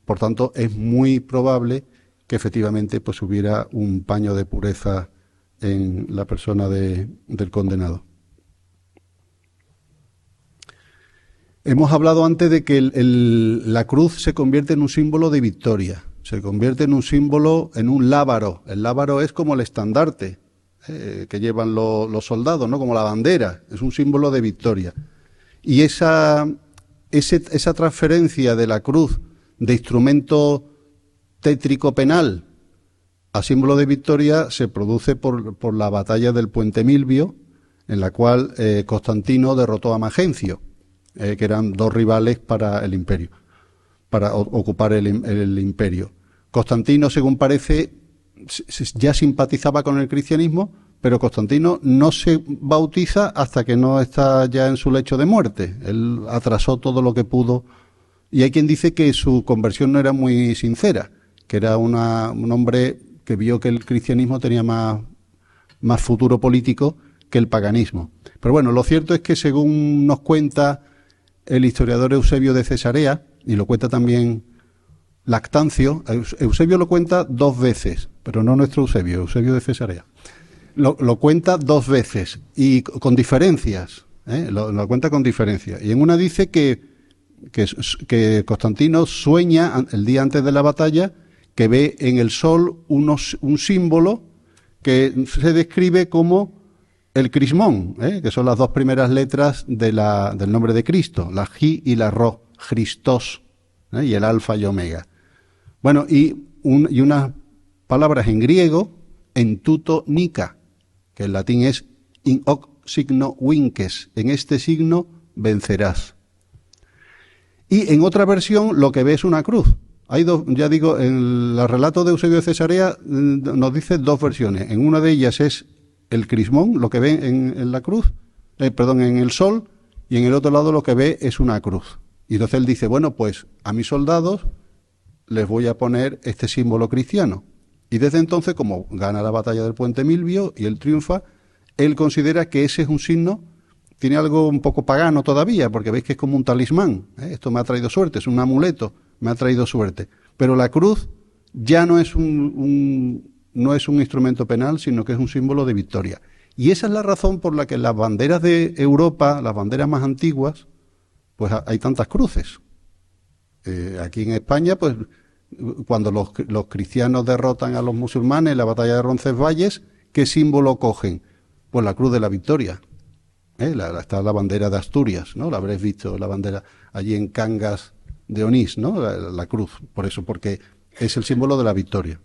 por tanto, es muy probable que efectivamente pues hubiera un paño de pureza en la persona del condenado. Hemos hablado antes de que la cruz se convierte en un símbolo de victoria, se convierte en un símbolo, en un lábaro. El lábaro es como el estandarte que llevan los soldados, ¿no? Como la bandera, es un símbolo de victoria. Y esa transferencia de la cruz de instrumento tétrico penal a símbolo de victoria se produce por la batalla del Puente Milvio, en la cual Constantino derrotó a Magencio, que eran dos rivales para el imperio, para ocupar el imperio. Constantino, según parece, ya simpatizaba con el cristianismo, pero Constantino no se bautiza hasta que no está ya en su lecho de muerte. Él atrasó todo lo que pudo, y hay quien dice que su conversión no era muy sincera, que era un hombre que vio que el cristianismo tenía más futuro político que el paganismo. Pero bueno, lo cierto es que según nos cuenta el historiador Eusebio de Cesarea, y lo cuenta también Lactancio, Eusebio lo cuenta 2 veces, pero no nuestro Eusebio, Eusebio de Cesarea. Lo cuenta 2 veces y con diferencias, lo cuenta con diferencias. Y en una dice que Constantino sueña el día antes de la batalla que ve en el sol un símbolo que se describe como el crismón, que son las 2 primeras letras del nombre de Cristo, la Ji y la Ro, Christos, y el alfa y omega. Bueno, y unas palabras en griego, en tuto nica, que en latín es in hoc signo vinces, en este signo vencerás. Y en otra versión lo que ve es una cruz. Hay 2, ya digo, en el relato de Eusebio de Cesarea nos dice 2 versiones. En una de ellas es el crismón, lo que ve en la cruz, en el sol, y en el otro lado lo que ve es una cruz. Y entonces él dice, bueno, pues a mis soldados les voy a poner este símbolo cristiano. Y desde entonces, como gana la batalla del Puente Milvio y él triunfa, él considera que ese es un signo, tiene algo un poco pagano todavía, porque veis que es como un talismán, esto me ha traído suerte, es un amuleto, me ha traído suerte. Pero la cruz ya no es no es un instrumento penal, sino que es un símbolo de victoria. Y esa es la razón por la que las banderas de Europa, las banderas más antiguas, pues hay tantas cruces. Aquí en España, pues cuando los cristianos derrotan a los musulmanes en la batalla de Roncesvalles, ¿qué símbolo cogen? Pues la cruz de la victoria. Está la bandera de Asturias, ¿no? La habréis visto, la bandera allí en Cangas de Onís, ¿no? La cruz, por eso, porque es el símbolo de la victoria.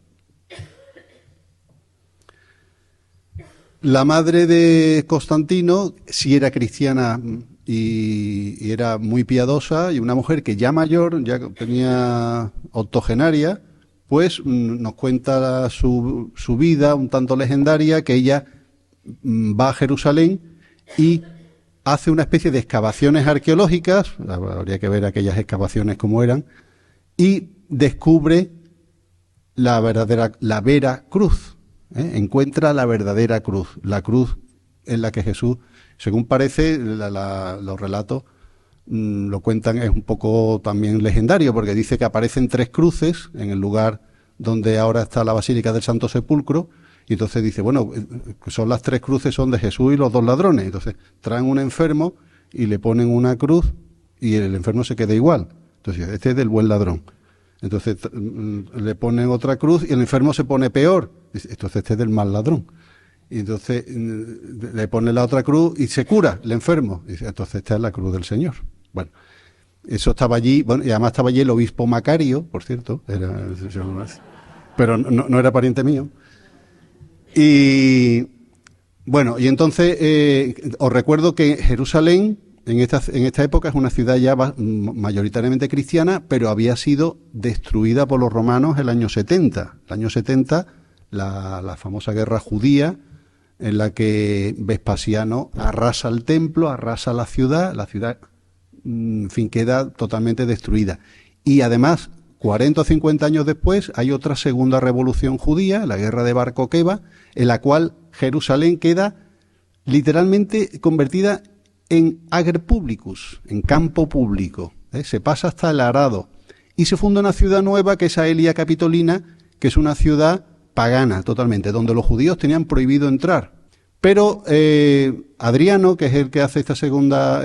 La madre de Constantino sí era cristiana y era muy piadosa, y una mujer que ya mayor, ya tenía octogenaria, pues nos cuenta su vida un tanto legendaria, que ella va a Jerusalén y hace una especie de excavaciones arqueológicas, habría que ver aquellas excavaciones cómo eran, y descubre la vera cruz. Encuentra la verdadera cruz, la cruz en la que Jesús, según parece, los relatos lo cuentan, es un poco también legendario, porque dice que aparecen 3 cruces en el lugar donde ahora está la Basílica del Santo Sepulcro, y entonces dice, bueno, son las 3 cruces, son de Jesús y los 2 ladrones. Entonces traen un enfermo y le ponen una cruz y el enfermo se queda igual. Entonces, este es del buen ladrón. Entonces le ponen otra cruz y el enfermo se pone peor. Entonces este es del mal ladrón. Y entonces le pone la otra cruz y se cura el enfermo. Dice, entonces esta es la cruz del Señor. Bueno, eso estaba allí. Bueno, y además estaba allí el obispo Macario, por cierto. pero no era pariente mío. Y bueno, y entonces os recuerdo que Jerusalén en esta época es una ciudad ya mayoritariamente cristiana, pero había sido destruida por los romanos el año 70. El año 70, la famosa guerra judía, en la que Vespasiano arrasa el templo, arrasa la ciudad, en fin, queda totalmente destruida. Y además, 40 o 50 años después, hay otra segunda revolución judía, la guerra de Bar Kokhba, en la cual Jerusalén queda literalmente convertida en ager publicus, en campo público. Se pasa hasta el arado. Y se funda una ciudad nueva, que es Aelia Capitolina, que es una ciudad pagana totalmente, donde los judíos tenían prohibido entrar. Pero Adriano, que es el que hace esta segunda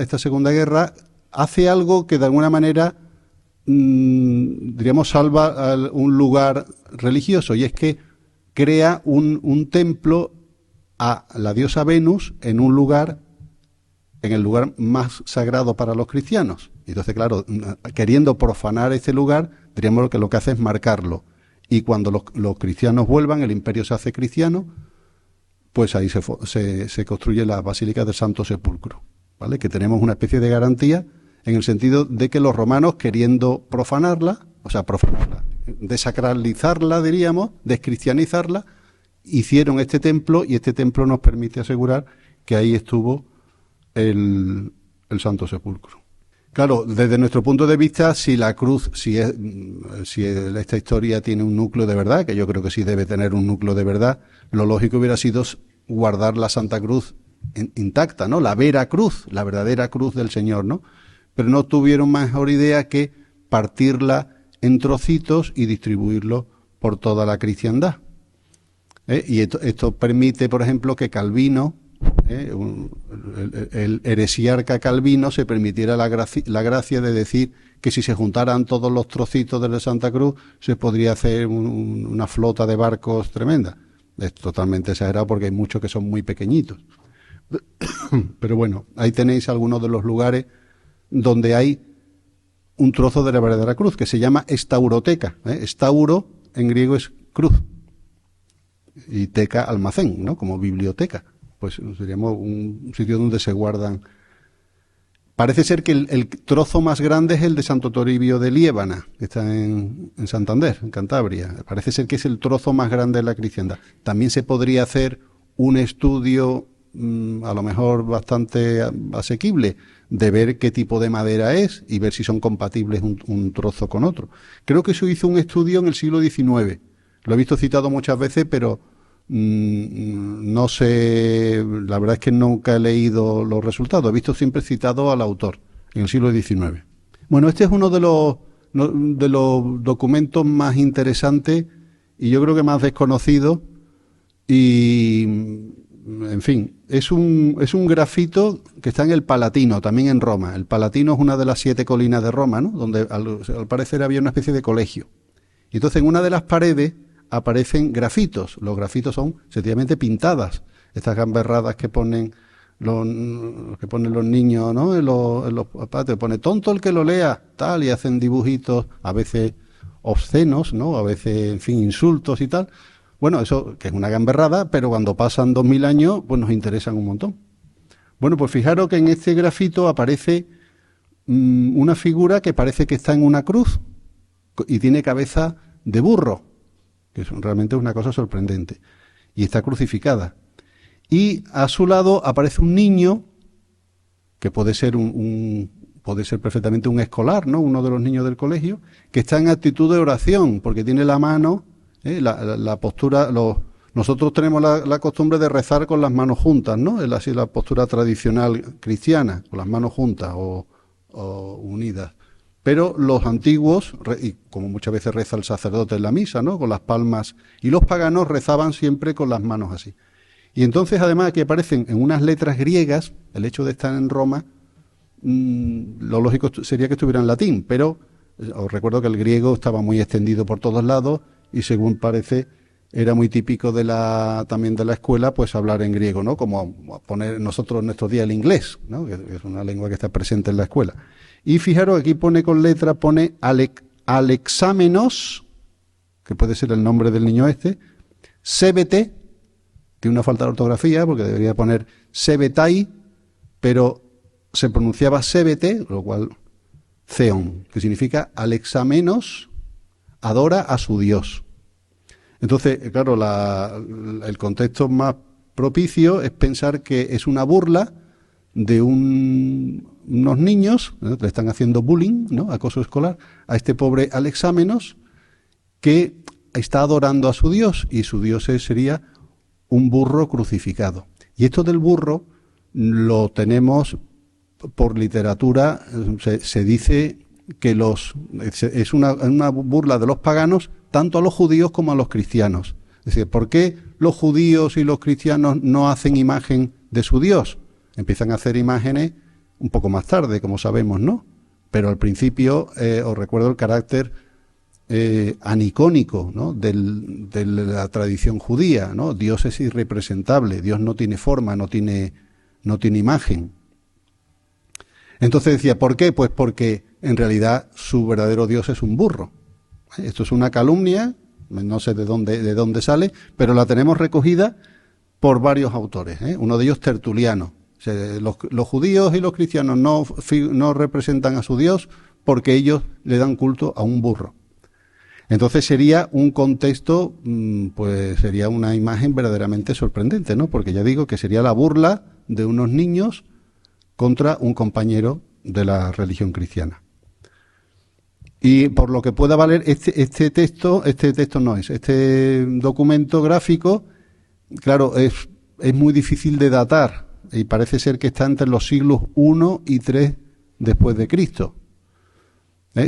guerra, hace algo que de alguna manera, diríamos, salva un lugar religioso, y es que crea un templo a la diosa Venus en el lugar más sagrado para los cristianos. Y entonces, claro, queriendo profanar este lugar, diríamos que lo que hace es marcarlo. Y cuando los cristianos vuelvan, el imperio se hace cristiano, pues ahí se construye la Basílica del Santo Sepulcro, ¿vale? Que tenemos una especie de garantía en el sentido de que los romanos, queriendo profanarla, desacralizarla, diríamos, descristianizarla, hicieron este templo, y este templo nos permite asegurar que ahí estuvo el Santo Sepulcro. Claro, desde nuestro punto de vista, si la cruz, si esta historia tiene un núcleo de verdad, que yo creo que sí debe tener un núcleo de verdad, lo lógico hubiera sido guardar la Santa Cruz intacta, ¿no? La vera cruz, la verdadera cruz del Señor, ¿no? Pero no tuvieron mejor idea que partirla en trocitos y distribuirlo por toda la cristiandad. Y esto permite, por ejemplo, que Calvino, el heresiarca Calvino, se permitiera la gracia de decir que si se juntaran todos los trocitos de la Santa Cruz, se podría hacer una flota de barcos tremenda. Es totalmente exagerado, porque hay muchos que son muy pequeñitos. Pero bueno, ahí tenéis algunos de los lugares donde hay un trozo de la verdadera cruz, que se llama estauroteca. Estauro en griego es cruz, y teca almacén, ¿no? Como biblioteca. Pues seríamos un sitio donde se guardan. Parece ser que el trozo más grande es el de Santo Toribio de Liébana, que está en Santander, en Cantabria. Parece ser que es el trozo más grande de la cristiandad. También se podría hacer un estudio, a lo mejor bastante asequible, de ver qué tipo de madera es y ver si son compatibles un trozo con otro. Creo que se hizo un estudio en el siglo XIX. Lo he visto citado muchas veces, pero no sé, la verdad es que nunca he leído los resultados. He visto siempre citado al autor en el siglo XIX. Bueno, este es uno de los documentos más interesantes y yo creo que más desconocidos. Y, en fin, es un grafito que está en el Palatino, también en Roma. El Palatino es una de las 7 colinas de Roma, ¿no? Donde al parecer había una especie de colegio. Y entonces en una de las paredes aparecen grafitos. Los grafitos son sencillamente pintadas, estas gamberradas que ponen los niños, ¿no? En los patios. Pone tonto el que lo lea, tal, y hacen dibujitos a veces obscenos, ¿no? A veces, en fin, insultos y tal. Bueno, eso que es una gamberrada, pero cuando pasan 2000 años, pues nos interesan un montón. Bueno, pues fijaros que en este grafito aparece una figura que parece que está en una cruz y tiene cabeza de burro, que realmente es una cosa sorprendente, y está crucificada. Y a su lado aparece un niño, que puede ser puede ser perfectamente un escolar, ¿no? Uno de los niños del colegio, que está en actitud de oración, porque tiene la mano, la postura. Nosotros tenemos la costumbre de rezar con las manos juntas, ¿no? Es así la postura tradicional cristiana, con las manos juntas o unidas. Pero los antiguos, y como muchas veces reza el sacerdote en la misa, ¿no? Con las palmas, y los paganos rezaban siempre con las manos así. Y entonces, además, aquí aparecen en unas letras griegas. El hecho de estar en Roma, lo lógico sería que estuviera en latín, pero os recuerdo que el griego estaba muy extendido por todos lados, y según parece, era muy típico también de la escuela, pues hablar en griego, ¿no? Como poner nosotros en nuestros días el inglés, ¿no? Que es una lengua que está presente en la escuela. Y fijaros, aquí pone con letra, pone Alexámenos, que puede ser el nombre del niño este, Sebete, que es una falta de ortografía, porque debería poner Sebetai, pero se pronunciaba Sebete, lo cual Theon, que significa Alexamenos adora a su Dios. Entonces, claro, el contexto más propicio es pensar que es una burla de unos niños, ¿no? Le están haciendo bullying, ¿no? Acoso escolar, a este pobre Alexamenos, que está adorando a su Dios, y su Dios sería un burro crucificado. Y esto del burro lo tenemos por literatura, se dice que es una burla de los paganos tanto a los judíos como a los cristianos. Es decir, ¿por qué los judíos y los cristianos no hacen imagen de su Dios? Empiezan a hacer imágenes un poco más tarde, como sabemos, ¿no? Pero al principio os recuerdo el carácter anicónico, ¿no? de la tradición judía, ¿no? Dios es irrepresentable, Dios no tiene forma, no tiene imagen. Entonces decía, ¿por qué? Pues porque en realidad su verdadero Dios es un burro. Esto es una calumnia, no sé de dónde sale, pero la tenemos recogida por varios autores, ¿eh? Uno de ellos Tertuliano. O sea, los judíos y los cristianos no representan a su Dios porque ellos le dan culto a un burro. Entonces sería un contexto, pues sería una imagen verdaderamente sorprendente, ¿no? Porque ya digo que sería la burla de unos niños contra un compañero de la religión cristiana. Y por lo que pueda valer este documento gráfico, claro, es muy difícil de datar y parece ser que está entre los siglos I y III después de Cristo.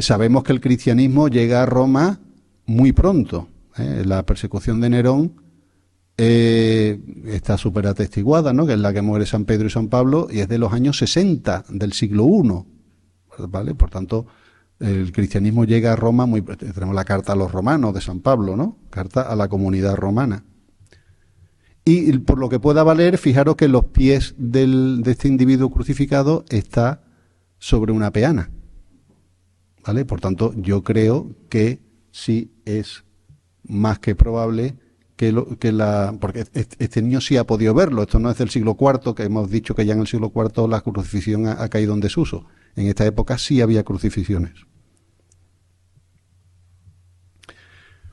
Sabemos que el cristianismo llega a Roma muy pronto. La persecución de Nerón está súper atestiguada, ¿no? Que es la que muere San Pedro y San Pablo, y es de los años 60 del siglo I, ¿vale? Por tanto, el cristianismo llega a Roma muy... Tenemos la carta a los romanos de San Pablo, ¿no? Carta a la comunidad romana. Y por lo que pueda valer, fijaros que los pies de este individuo crucificado está sobre una peana, ¿vale? Por tanto, yo creo que sí es más que probable porque este niño sí ha podido verlo. Esto no es del siglo IV, que hemos dicho que ya en el siglo IV la crucifixión ha caído en desuso. En esta época sí había crucifixiones.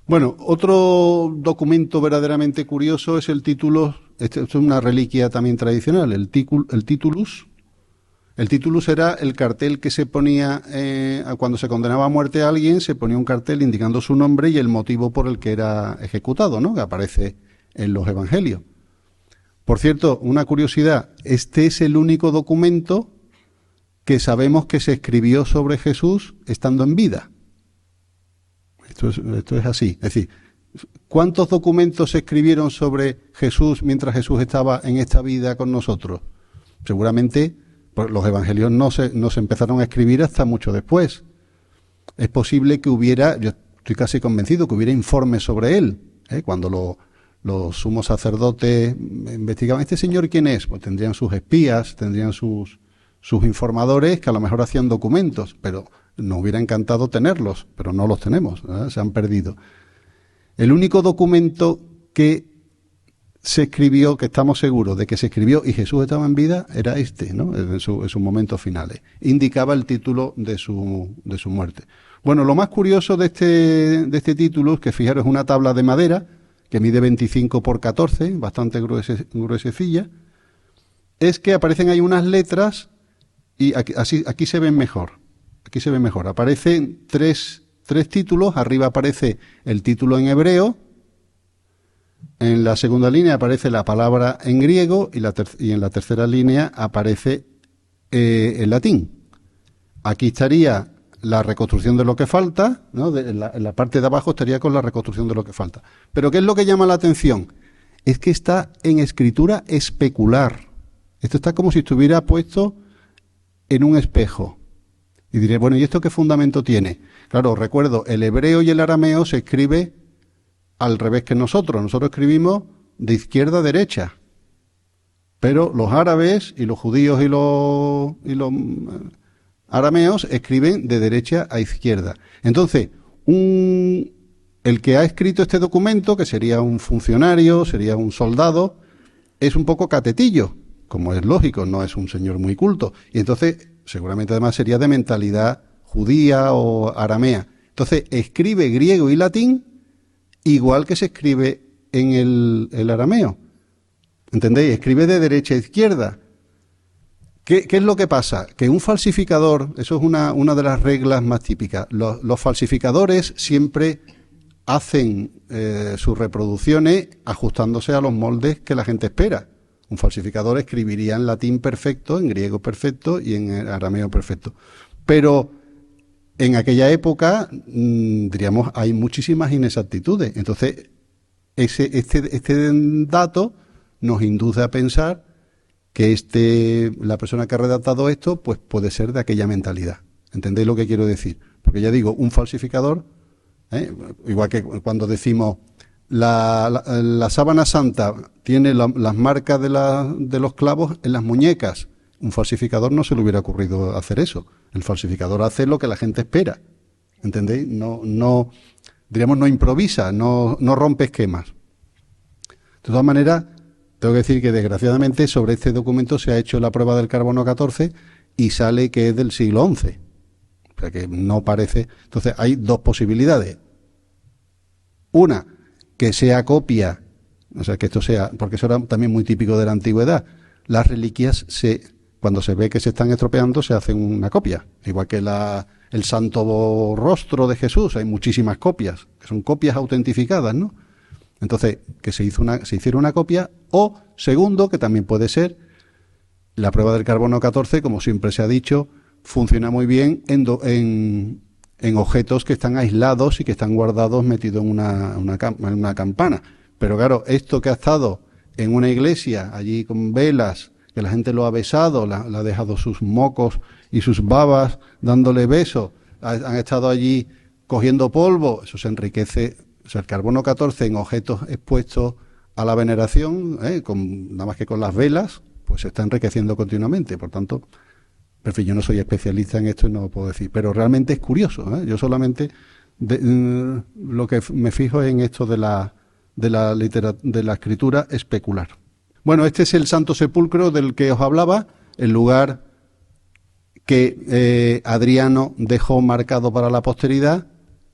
Bueno, otro documento verdaderamente curioso es el título, esto es una reliquia también tradicional, el titulus. El titulus era el cartel que se ponía cuando se condenaba a muerte a alguien, se ponía un cartel indicando su nombre y el motivo por el que era ejecutado, ¿no? Que aparece en los evangelios. Por cierto, una curiosidad, este es el único documento que sabemos que se escribió sobre Jesús estando en vida. Esto es así. Es decir, ¿cuántos documentos se escribieron sobre Jesús mientras Jesús estaba en esta vida con nosotros? Seguramente pues, los evangelios no se empezaron a escribir hasta mucho después. Es posible que hubiera, yo estoy casi convencido, que hubiera informes sobre él. Cuando los sumos sacerdotes investigaban, ¿este señor quién es? Pues tendrían sus espías, tendrían sus informadores que a lo mejor hacían documentos, pero nos hubiera encantado tenerlos, pero no los tenemos, ¿verdad? Se han perdido. El único documento que se escribió, que estamos seguros de que se escribió y Jesús estaba en vida, era este, ¿no? En sus momentos finales. Indicaba el título de su muerte. Bueno, lo más curioso de este título es que, fijaros, es una tabla de madera que mide 25 por 14, bastante gruesecilla, es que aparecen ahí unas letras y aquí se ven mejor. Aquí se ve mejor. Aparecen tres títulos. Arriba aparece el título en hebreo. En la segunda línea aparece la palabra en griego y en la tercera línea aparece en latín. Aquí estaría la reconstrucción de lo que falta, ¿no? En la parte de abajo estaría con la reconstrucción de lo que falta. Pero ¿qué es lo que llama la atención? Es que está en escritura especular. Esto está como si estuviera puesto en un espejo. Y diré, bueno, ¿y esto qué fundamento tiene? Claro, recuerdo, el hebreo y el arameo se escribe al revés que nosotros. Nosotros escribimos de izquierda a derecha. Pero los árabes y los judíos y los arameos escriben de derecha a izquierda. Entonces, un el que ha escrito este documento, que sería un funcionario, sería un soldado, es un poco catetillo, como es lógico, no es un señor muy culto. Y entonces, seguramente además sería de mentalidad judía o aramea. Entonces, escribe griego y latín igual que se escribe en el arameo. ¿Entendéis? Escribe de derecha a izquierda. ¿Qué es lo que pasa? Que un falsificador, eso es una de las reglas más típicas, los falsificadores siempre hacen sus reproducciones ajustándose a los moldes que la gente espera. Un falsificador escribiría en latín perfecto, en griego perfecto y en arameo perfecto. Pero en aquella época, diríamos, hay muchísimas inexactitudes. Entonces, este dato nos induce a pensar que la persona que ha redactado esto, pues puede ser de aquella mentalidad. ¿Entendéis lo que quiero decir? Porque ya digo, un falsificador, igual que cuando decimos la sábana santa tiene las marcas de los clavos en las muñecas, un falsificador no se le hubiera ocurrido hacer eso. El falsificador hace lo que la gente espera. ¿Entendéis? Diríamos, no improvisa, no rompe esquemas. De todas maneras, tengo que decir que desgraciadamente sobre este documento se ha hecho la prueba del carbono 14 y sale que es del siglo XI. O sea que no parece. Entonces hay dos posibilidades. Una, que sea copia, o sea que esto sea, porque eso era también muy típico de la antigüedad. Las reliquias cuando se ve que se están estropeando se hacen una copia. Igual que el santo rostro de Jesús, hay muchísimas copias, que son copias autentificadas, ¿no? Entonces, que se hiciera una copia, o segundo, que también puede ser, la prueba del carbono 14, como siempre se ha dicho, funciona muy bien en objetos que están aislados y que están guardados metidos en una campana. Pero claro, esto que ha estado en una iglesia, allí con velas, que la gente lo ha besado, le ha dejado sus mocos y sus babas dándole besos, han estado allí cogiendo polvo, eso se enriquece. O sea, el carbono 14 en objetos expuestos a la veneración, nada más que con las velas, pues se está enriqueciendo continuamente. Por tanto, en fin, yo no soy especialista en esto y no lo puedo decir, pero realmente es curioso. Yo solamente lo que me fijo es en esto de la escritura especular. Bueno, este es el Santo Sepulcro del que os hablaba, el lugar que Adriano dejó marcado para la posteridad,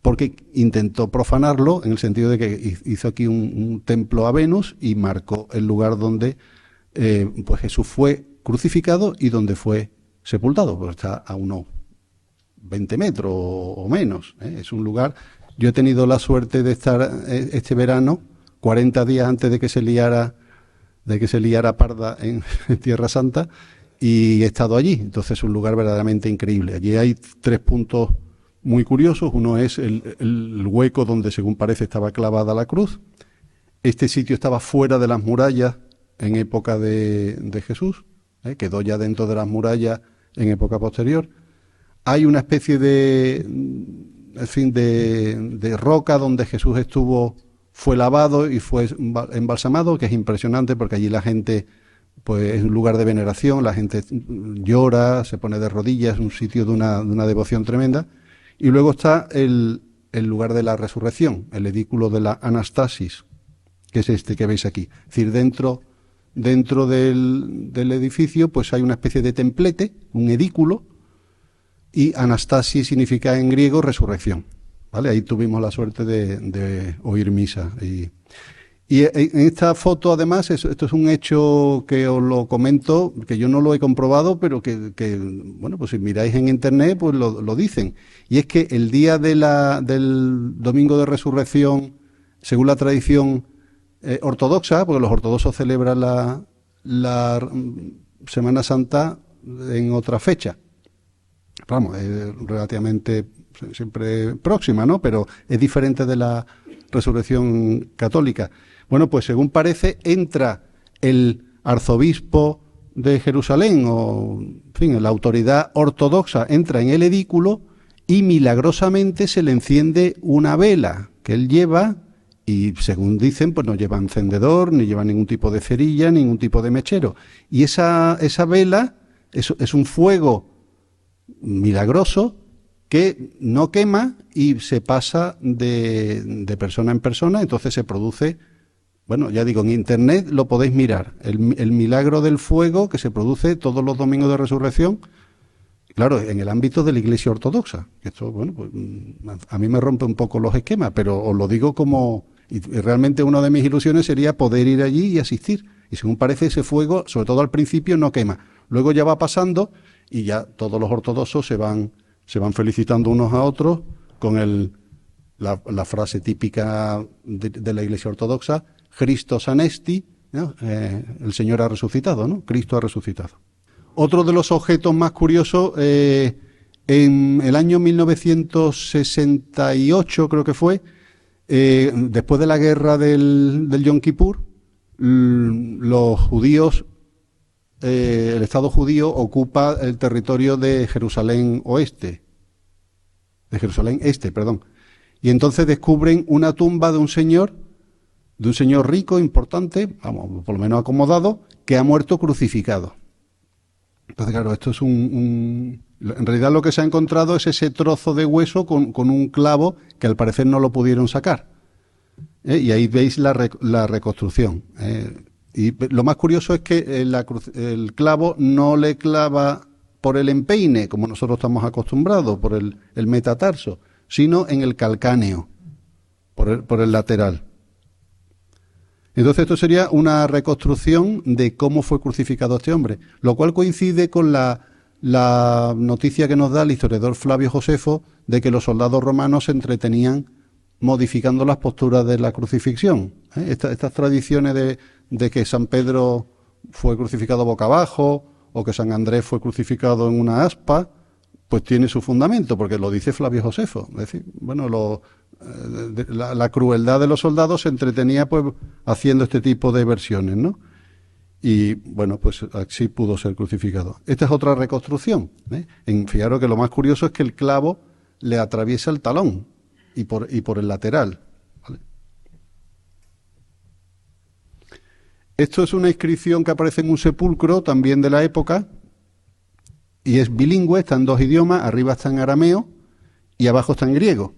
porque intentó profanarlo en el sentido de que hizo aquí un templo a Venus y marcó el lugar donde pues Jesús fue crucificado y donde fue sepultado, pues está a unos 20 metros o menos. Es un lugar. Yo he tenido la suerte de estar este verano, 40 días antes de que se liara parda en Tierra Santa, y he estado allí. Entonces es un lugar verdaderamente increíble. Allí hay 3 puntos muy curiosos. Uno es el hueco donde, según parece, estaba clavada la cruz. Este sitio estaba fuera de las murallas en época de Jesús, quedó ya dentro de las murallas en época posterior. Hay una especie de roca donde Jesús fue lavado y fue embalsamado, que es impresionante porque allí la gente, pues es un lugar de veneración, la gente llora, se pone de rodillas, es un sitio de una devoción tremenda. Y luego está el lugar de la resurrección, el edículo de la Anastasis, que es este que veis aquí. Es decir, dentro del edificio pues hay una especie de templete, un edículo, y Anastasis significa en griego resurrección. ¿Vale? Ahí tuvimos la suerte de oír misa. Y en esta foto, además, esto es un hecho que os lo comento, que yo no lo he comprobado, pero que bueno, pues si miráis en internet, pues lo dicen. Y es que el día del Domingo de Resurrección, según la tradición ortodoxa, porque los ortodoxos celebran la Semana Santa en otra fecha. Vamos, es relativamente siempre próxima, ¿no? Pero es diferente de la resurrección católica. Bueno, pues según parece, entra el arzobispo de Jerusalén, o en fin, la autoridad ortodoxa entra en el edículo y milagrosamente se le enciende una vela que él lleva, y según dicen, pues no lleva encendedor, ni lleva ningún tipo de cerilla, ningún tipo de mechero. Y esa vela es un fuego milagroso que no quema y se pasa de persona en persona, entonces se produce, bueno, ya digo, en Internet lo podéis mirar, el milagro del fuego que se produce todos los domingos de resurrección, claro, en el ámbito de la Iglesia Ortodoxa. Esto, bueno, pues, a mí me rompe un poco los esquemas, pero os lo digo como... Y realmente una de mis ilusiones sería poder ir allí y asistir. Y según parece, ese fuego, sobre todo al principio, no quema. Luego ya va pasando y ya todos los ortodoxos se van felicitando unos a otros con la frase típica de la Iglesia Ortodoxa, Christos anesti, ¿no? El Señor ha resucitado, ¿no? Cristo ha resucitado. Otro de los objetos más curiosos, en el año 1968 creo que fue, después de la guerra del Yom Kippur, los judíos, el Estado judío ocupa el territorio de Jerusalén Este, perdón. Y entonces descubren una tumba de un señor rico, importante, vamos, por lo menos acomodado, que ha muerto crucificado. Entonces, claro, esto es en realidad lo que se ha encontrado es ese trozo de hueso con un clavo que al parecer no lo pudieron sacar. Y ahí veis la reconstrucción. Y lo más curioso es que el clavo no le clava por el empeine, como nosotros estamos acostumbrados, por el metatarso, sino en el calcáneo, por el lateral. Entonces esto sería una reconstrucción de cómo fue crucificado este hombre, lo cual coincide con la noticia que nos da el historiador Flavio Josefo de que los soldados romanos se entretenían modificando las posturas de la crucifixión. Estas tradiciones de que San Pedro fue crucificado boca abajo o que San Andrés fue crucificado en una aspa, pues tiene su fundamento, porque lo dice Flavio Josefo. Es decir, bueno, la crueldad de los soldados se entretenía pues haciendo este tipo de versiones, ¿no? Y bueno, pues así pudo ser crucificado. Esta es otra reconstrucción. Fijaros que lo más curioso es que el clavo le atraviesa el talón y por el lateral, ¿vale? Esto es una inscripción que aparece en un sepulcro también de la época y es bilingüe, está en dos idiomas, arriba está en arameo y abajo está en griego.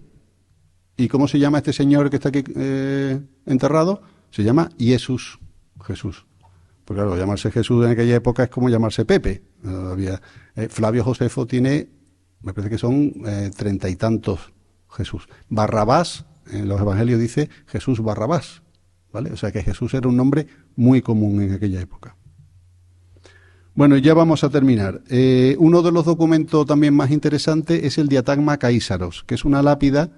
¿Y cómo se llama este señor que está aquí enterrado? Se llama Jesús. Porque claro, llamarse Jesús en aquella época es como llamarse Pepe. Flavio Josefo tiene, me parece que son 30 y tantos Jesús. Barrabás, en los evangelios dice Jesús Barrabás, ¿vale? O sea que Jesús era un nombre muy común en aquella época. Bueno, ya vamos a terminar. Uno de los documentos también más interesantes es el Diatagma Caísaros, que es una lápida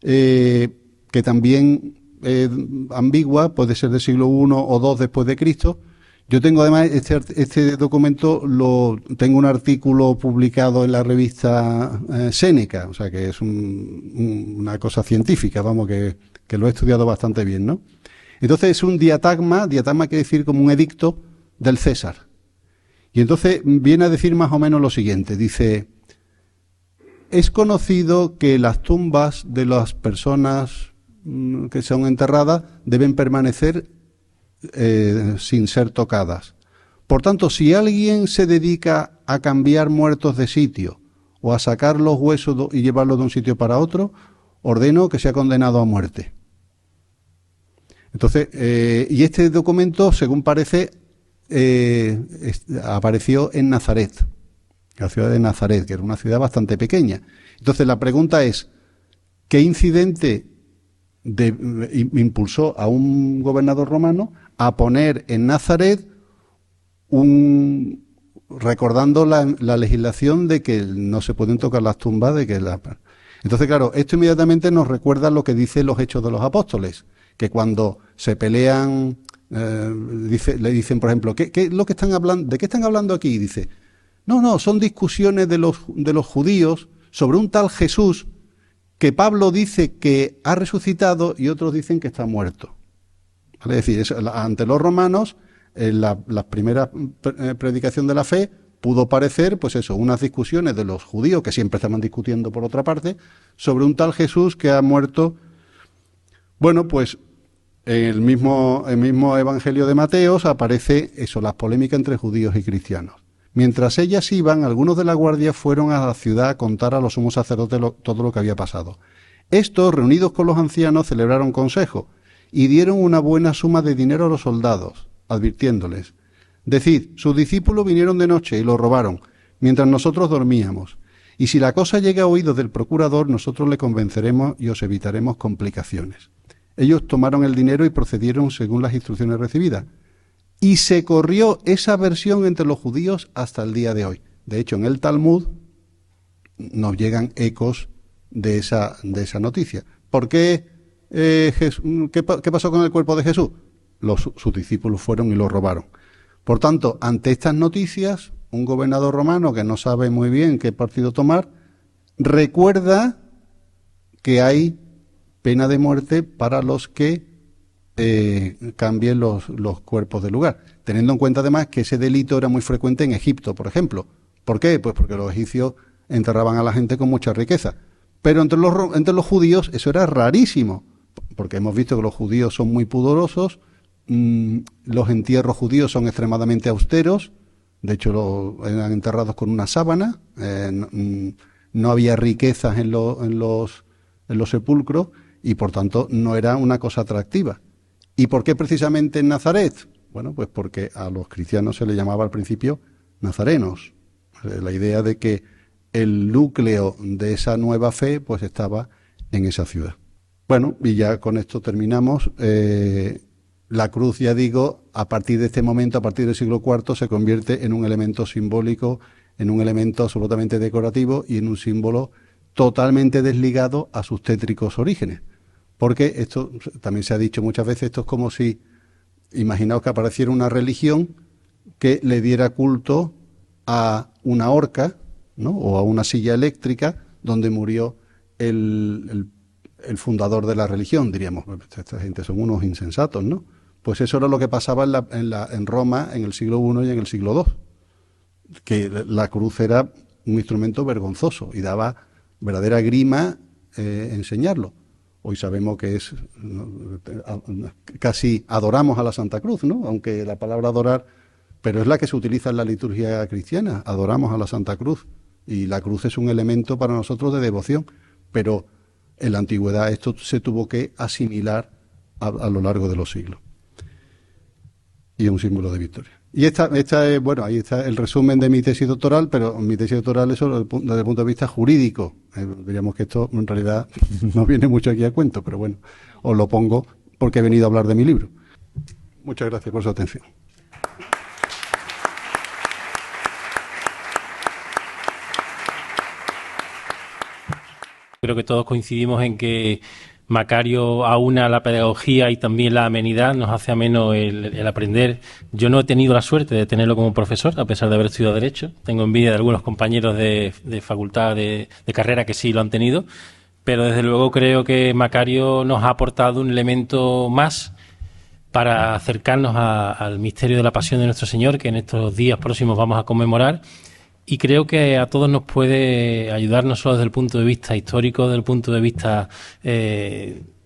que también ambigua, puede ser del siglo I o II después de Cristo. Yo tengo además este documento, tengo un artículo publicado en la revista Séneca, o sea que es una cosa científica, vamos, que lo he estudiado bastante bien, ¿no? Entonces es un diatagma quiere decir como un edicto del César. Y entonces viene a decir más o menos lo siguiente, dice: es conocido que las tumbas de las personas que son enterradas deben permanecer sin ser tocadas. Por tanto, si alguien se dedica a cambiar muertos de sitio o a sacar los huesos y llevarlos de un sitio para otro, ordeno que sea condenado a muerte. Entonces, y este documento, según parece, apareció en Nazaret, la ciudad de Nazaret, que era una ciudad bastante pequeña. Entonces, la pregunta es, ¿qué incidente impulsó a un gobernador romano a poner en Nazaret recordando la legislación de que no se pueden tocar las tumbas, Entonces, claro, esto inmediatamente nos recuerda lo que dicen los Hechos de los Apóstoles, que cuando se pelean, le dicen, por ejemplo, ¿qué es lo que están hablando? ¿De qué están hablando aquí? Y dice, no, son discusiones de los judíos sobre un tal Jesús que Pablo dice que ha resucitado y otros dicen que está muerto. ¿Vale? Es decir, ante los romanos, en la primera predicación de la fe, pudo parecer, pues eso, unas discusiones de los judíos, que siempre estaban discutiendo por otra parte, sobre un tal Jesús que ha muerto. Bueno, pues en el mismo Evangelio de Mateos aparece eso, las polémicas entre judíos y cristianos. Mientras ellas iban, algunos de la guardia fueron a la ciudad a contar a los sumos sacerdotes todo lo que había pasado. Estos, reunidos con los ancianos, celebraron consejo y dieron una buena suma de dinero a los soldados, advirtiéndoles: decid, sus discípulos vinieron de noche y lo robaron, mientras nosotros dormíamos. Y si la cosa llega a oídos del procurador, nosotros le convenceremos y os evitaremos complicaciones. Ellos tomaron el dinero y procedieron según las instrucciones recibidas. Y se corrió esa versión entre los judíos hasta el día de hoy. De hecho, en el Talmud nos llegan ecos de esa noticia. ¿Por qué? ¿Qué pasó con el cuerpo de Jesús? Sus discípulos fueron y lo robaron. Por tanto, ante estas noticias, un gobernador romano que no sabe muy bien qué partido tomar, recuerda que hay pena de muerte para los que cambien los cuerpos del lugar, teniendo en cuenta además que ese delito era muy frecuente en Egipto, por ejemplo. ¿Por qué? Pues porque los egipcios enterraban a la gente con mucha riqueza, pero entre los judíos eso era rarísimo, porque hemos visto que los judíos son muy pudorosos, los entierros judíos son extremadamente austeros, de hecho eran enterrados con una sábana, no había riquezas en los sepulcros y por tanto no era una cosa atractiva. ¿Y por qué precisamente en Nazaret? Bueno, pues porque a los cristianos se les llamaba al principio nazarenos. La idea de que el núcleo de esa nueva fe pues estaba en esa ciudad. Bueno, y ya con esto terminamos. La cruz, ya digo, a partir de este momento, a partir del siglo IV, se convierte en un elemento simbólico, en un elemento absolutamente decorativo y en un símbolo totalmente desligado a sus tétricos orígenes. Porque esto también se ha dicho muchas veces, esto es como si, imaginaos que apareciera una religión que le diera culto a una horca, ¿no? O a una silla eléctrica donde murió el fundador de la religión, diríamos. Esta gente son unos insensatos, ¿no? Pues eso era lo que pasaba en Roma en el siglo I y en el siglo II, que la cruz era un instrumento vergonzoso y daba verdadera grima enseñarlo. Hoy sabemos que es casi adoramos a la Santa Cruz, ¿no? Aunque la palabra adorar, pero es la que se utiliza en la liturgia cristiana, adoramos a la Santa Cruz, y la cruz es un elemento para nosotros de devoción, pero en la antigüedad esto se tuvo que asimilar a lo largo de los siglos. Y es un símbolo de victoria. Y esta es, bueno, ahí está el resumen de mi tesis doctoral, pero mi tesis doctoral es desde el punto de vista jurídico. Diríamos que esto en realidad no viene mucho aquí a cuento, pero bueno, os lo pongo porque he venido a hablar de mi libro. Muchas gracias por su atención. Creo que todos coincidimos en que Macario aúna la pedagogía y también la amenidad, nos hace ameno el aprender. Yo no he tenido la suerte de tenerlo como profesor, a pesar de haber estudiado Derecho. Tengo envidia de algunos compañeros de facultad, de carrera, que sí lo han tenido, pero desde luego creo que Macario nos ha aportado un elemento más para acercarnos al misterio de la pasión de nuestro Señor, que en estos días próximos vamos a conmemorar. Y creo que a todos nos puede ayudar, no solo desde el punto de vista histórico, desde el punto de vista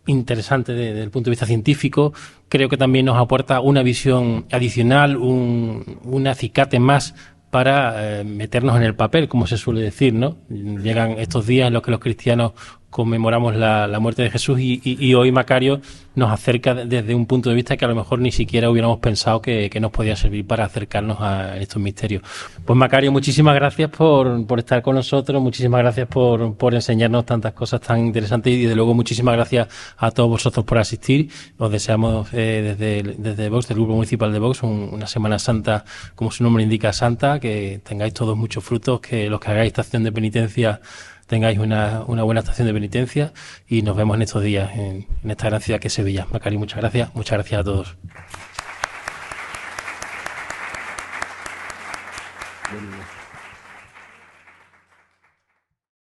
interesante, desde el punto de vista científico. Creo que también nos aporta una visión adicional, un acicate más para meternos en el papel, como se suele decir, ¿no? Llegan estos días en los que los cristianos conmemoramos la muerte de Jesús y hoy Macario nos acerca desde un punto de vista que a lo mejor ni siquiera hubiéramos pensado que nos podía servir para acercarnos a estos misterios. Pues Macario, muchísimas gracias por estar con nosotros, muchísimas gracias por enseñarnos tantas cosas tan interesantes y desde luego muchísimas gracias a todos vosotros por asistir. Os deseamos desde Vox, del Grupo Municipal de Vox, una Semana Santa, como su nombre indica, santa, que tengáis todos muchos frutos, que los que hagáis estación de penitencia tengáis una buena estación de penitencia y nos vemos en estos días en esta gran ciudad que es Sevilla. Macario, muchas gracias a todos.